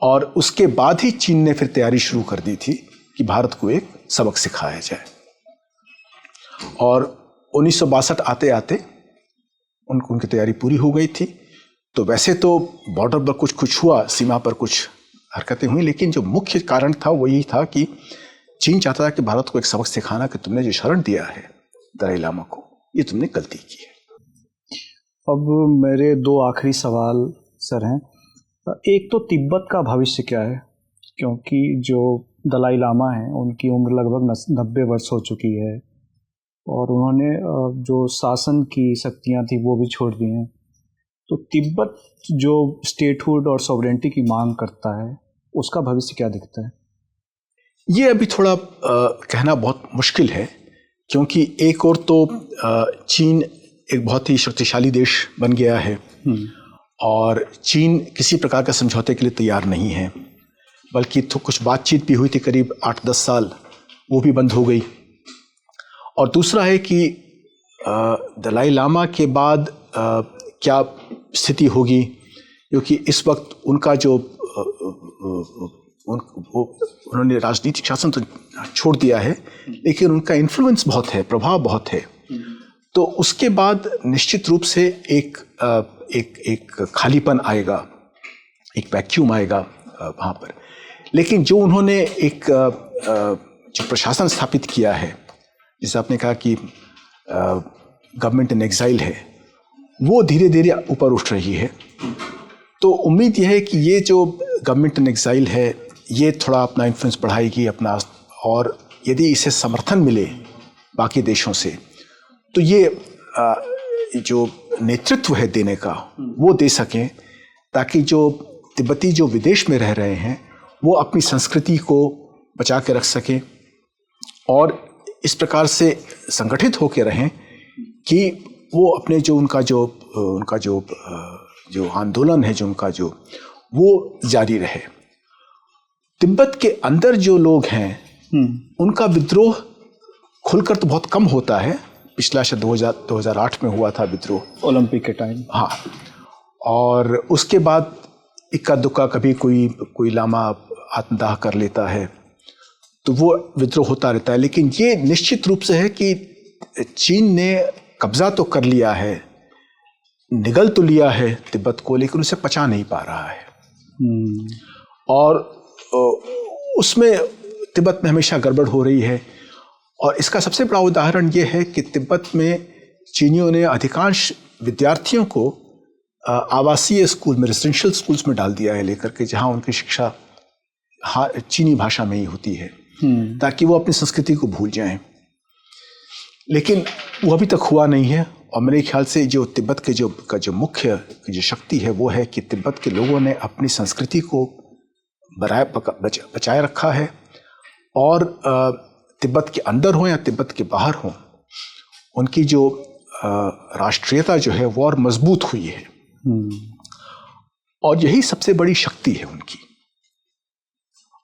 Speaker 2: और उसके बाद ही चीन ने फिर तैयारी शुरू कर दी थी कि भारत को एक सबक सिखाया जाए। और 1962 आते आते उनकी तैयारी पूरी हो गई थी। तो वैसे तो बॉर्डर पर कुछ हुआ, सीमा पर कुछ हरकतें हुई, लेकिन जो मुख्य कारण था वो यही था कि चीन चाहता था कि भारत को एक सबक सिखाना कि तुमने जो शरण दिया है दलाई लामा को, ये तुमने गलती की है।
Speaker 1: अब मेरे 2 आखिरी सवाल सर हैं। एक तो तिब्बत का भविष्य क्या है, क्योंकि जो दलाई लामा हैं उनकी उम्र लगभग 90 वर्ष हो चुकी है और उन्होंने जो शासन की शक्तियां थी वो भी छोड़ दी हैं। तो तिब्बत जो स्टेटहुड और सॉवरेंटी की मांग करता है, उसका भविष्य क्या दिखता है?
Speaker 2: ये अभी थोड़ा कहना बहुत मुश्किल है, क्योंकि एक और तो चीन एक बहुत ही शक्तिशाली देश बन गया है और चीन किसी प्रकार का समझौते के लिए तैयार नहीं है, बल्कि तो कुछ बातचीत भी हुई थी करीब 8-10 साल, वो भी बंद हो गई। और दूसरा है कि दलाई लामा के बाद क्या स्थिति होगी, क्योंकि इस वक्त उनका जो उन्होंने राजनीतिक शासन तो छोड़ दिया है, लेकिन उनका इन्फ्लुएंस बहुत है, प्रभाव बहुत है। तो उसके बाद निश्चित रूप से एक खालीपन आएगा, एक वैक्यूम आएगा वहाँ पर। लेकिन जो उन्होंने एक जो प्रशासन स्थापित किया है, जैसे आपने कहा कि गवर्नमेंट इन एग्जाइल है, वो धीरे धीरे ऊपर उठ रही है। तो उम्मीद यह है कि ये जो गवर्नमेंट इन एग्जाइल है ये थोड़ा अपना इन्फ्लुएंस बढ़ाएगी अपना, और यदि इसे समर्थन मिले बाकी देशों से तो ये जो नेतृत्व है देने का वो दे सकें, ताकि जो तिब्बती जो विदेश में रह रहे हैं वो अपनी संस्कृति को बचा के रख सकें और इस प्रकार से संगठित होकर रहें कि वो अपने जो उनका जो आंदोलन है, जो उनका जो वो जारी रहे। तिब्बत के अंदर जो लोग हैं उनका विद्रोह खुलकर तो बहुत कम होता है। पिछला शायद 2008 में हुआ था विद्रोह,
Speaker 1: ओलंपिक के टाइम।
Speaker 2: हाँ, और उसके बाद इक्का दुक्का कभी कोई लामा आत्मदाह कर लेता है, तो वो विद्रोह होता रहता है। लेकिन ये निश्चित रूप से है कि चीन ने कब्जा तो कर लिया है, निगल तो लिया है तिब्बत को, लेकिन उसे पचा नहीं पा रहा है। और उसमें तिब्बत में हमेशा गड़बड़ हो रही है। और इसका सबसे बड़ा उदाहरण ये है कि तिब्बत में चीनियों ने अधिकांश विद्यार्थियों को आवासीय स्कूल में, रेजिडेंशियल स्कूल्स में डाल दिया है लेकर के, जहाँ उनकी शिक्षा चीनी भाषा में ही होती है, ताकि वो अपनी संस्कृति को भूल जाएं। लेकिन वो अभी तक हुआ नहीं है। और मेरे ख्याल से जो तिब्बत के जो मुख्य जो शक्ति है वो है कि तिब्बत के लोगों ने अपनी संस्कृति को बचाए रखा है, और तिब्बत के अंदर हो या तिब्बत के बाहर हो, उनकी जो राष्ट्रीयता जो है वो और मजबूत हुई है। और यही सबसे बड़ी शक्ति है उनकी।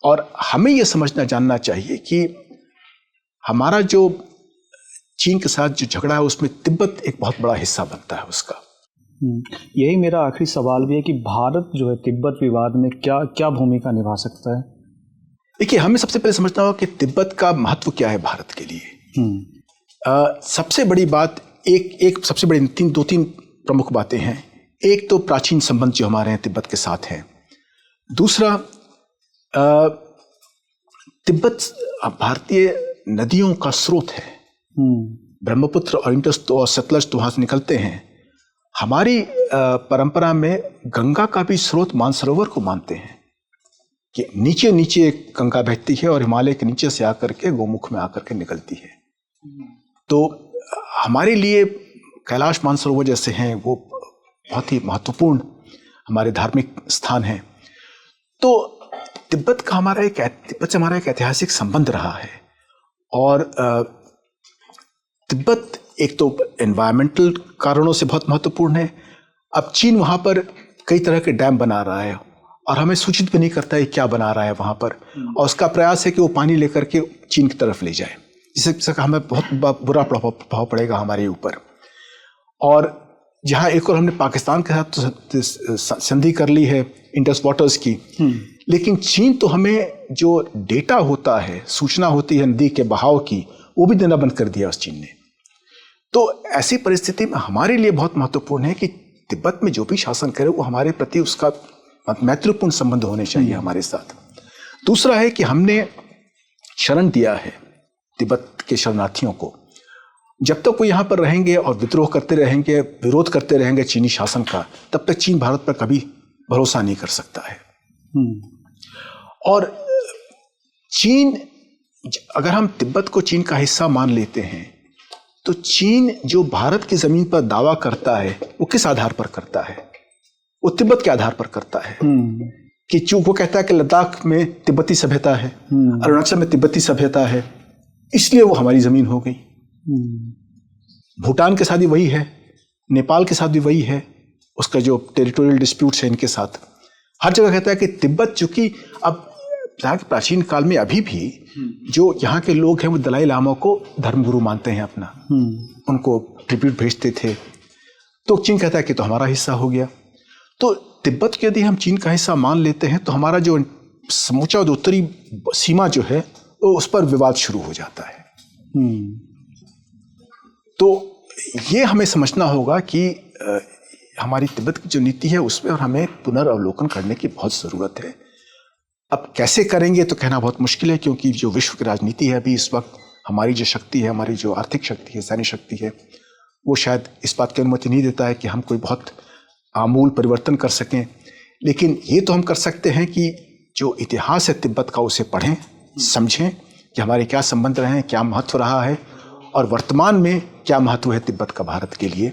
Speaker 2: और हमें यह समझना जानना चाहिए कि हमारा जो चीन के साथ जो झगड़ा है उसमें तिब्बत एक बहुत बड़ा हिस्सा बनता है उसका।
Speaker 1: यही मेरा आखिरी सवाल भी है कि भारत जो है तिब्बत विवाद में क्या क्या भूमिका निभा सकता है?
Speaker 2: देखिए, हमें सबसे पहले समझना होगा कि तिब्बत का महत्व क्या है भारत के लिए। सबसे बड़ी बात एक सबसे बड़ी दो तीन प्रमुख बातें हैं। एक तो प्राचीन संबंध जो हमारे हैं तिब्बत के साथ हैं। दूसरा, तिब्बत भारतीय नदियों का स्रोत है। ब्रह्मपुत्र और इंडस और सतलज तो वहां से निकलते हैं। हमारी परंपरा में गंगा का भी स्रोत मानसरोवर को मानते हैं कि नीचे नीचे गंगा बहती है और हिमालय के नीचे से आकर के गोमुख में आकर के निकलती है। तो हमारे लिए कैलाश मानसरोवर जैसे हैं वो बहुत ही महत्वपूर्ण हमारे धार्मिक स्थान हैं। तो तिब्बत से हमारा एक ऐतिहासिक संबंध रहा है। और तिब्बत एक तो एनवायरमेंटल कारणों से बहुत महत्वपूर्ण है। अब चीन वहाँ पर कई तरह के डैम बना रहा है और हमें सूचित भी नहीं करता है क्या बना रहा है वहाँ पर, और उसका प्रयास है कि वो पानी लेकर के चीन की तरफ ले जाए, जिससे हमें बहुत बुरा प्रभाव पड़ेगा हमारे ऊपर। और जहाँ एक और हमने पाकिस्तान के साथ संधि कर ली है इंडस वाटर्स की, लेकिन चीन तो हमें जो डेटा होता है, सूचना होती है नदी के बहाव की, वो भी देना बंद कर दिया उस चीन ने। तो ऐसी परिस्थिति में हमारे लिए बहुत महत्वपूर्ण है कि तिब्बत में जो भी शासन करे वो हमारे प्रति उसका मैत्रीपूर्ण संबंध होने चाहिए हमारे साथ। दूसरा है कि हमने शरण दिया है तिब्बत के शरणार्थियों को। जब तक वो यहाँ पर रहेंगे और विद्रोह करते रहेंगे, विरोध करते रहेंगे चीनी शासन का, तब तक चीन भारत पर कभी भरोसा नहीं कर सकता है। और चीन, अगर हम तिब्बत को चीन का हिस्सा मान लेते हैं तो चीन जो भारत की जमीन पर दावा करता है वो किस आधार पर करता है? वो तिब्बत के आधार पर करता है कि वो कहता है कि लद्दाख में तिब्बती सभ्यता है, अरुणाचल में तिब्बती सभ्यता है, इसलिए वो हमारी जमीन हो गई। भूटान के साथ भी वही है, नेपाल के साथ भी वही है, उसका जो टेरिटोरियल डिस्प्यूट्स है इनके साथ। हर जगह कहता है कि तिब्बत, चूंकि अब प्राचीन काल में अभी भी जो यहाँ के लोग हैं वो दलाई लामा को धर्मगुरु मानते हैं अपना, उनको ट्रिब्यूट भेजते थे। तो चीन कहता है कि तो हमारा हिस्सा हो गया। तो तिब्बत के यदि हम चीन का हिस्सा मान लेते हैं तो हमारा जो समूचा उत्तरी सीमा जो है तो उस पर विवाद शुरू हो जाता है। तो ये हमें समझना होगा कि हमारी तिब्बत की जो नीति है उसमें और हमें पुनर्वलोकन करने की बहुत ज़रूरत है। अब कैसे करेंगे तो कहना बहुत मुश्किल है, क्योंकि जो विश्व की राजनीति है अभी इस वक्त, हमारी जो शक्ति है, हमारी जो आर्थिक शक्ति है, सैन्य शक्ति है, वो शायद इस बात की अनुमति नहीं देता है कि हम कोई बहुत आमूल परिवर्तन कर सकें। लेकिन ये तो हम कर सकते हैं कि जो इतिहास है तिब्बत का उसे पढ़ें, समझें कि हमारे क्या संबंध रहे हैं, क्या महत्व रहा है और वर्तमान में क्या महत्व है तिब्बत का भारत के लिए।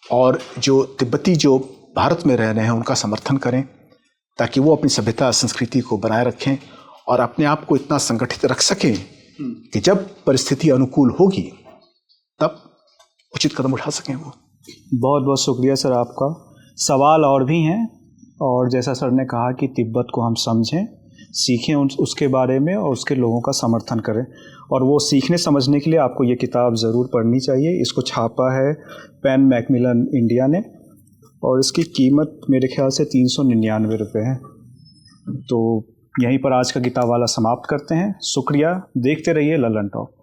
Speaker 2: और जो तिब्बती जो भारत में रह रहे हैं उनका समर्थन करें ताकि वो अपनी सभ्यता संस्कृति को बनाए रखें और अपने आप को इतना संगठित रख सकें कि जब परिस्थिति अनुकूल होगी तब उचित कदम उठा सकें वो।
Speaker 1: बहुत बहुत शुक्रिया सर आपका। सवाल और भी हैं, और जैसा सर ने कहा कि तिब्बत को हम समझें, सीखें उसके बारे में और उसके लोगों का समर्थन करें। और वो सीखने समझने के लिए आपको ये किताब ज़रूर पढ़नी चाहिए। इसको छापा है पेन मैकमिलन इंडिया ने और इसकी कीमत मेरे ख्याल से 399 रुपये है। तो यहीं पर आज का किताब वाला समाप्त करते हैं। शुक्रिया, देखते रहिए ललन टॉक।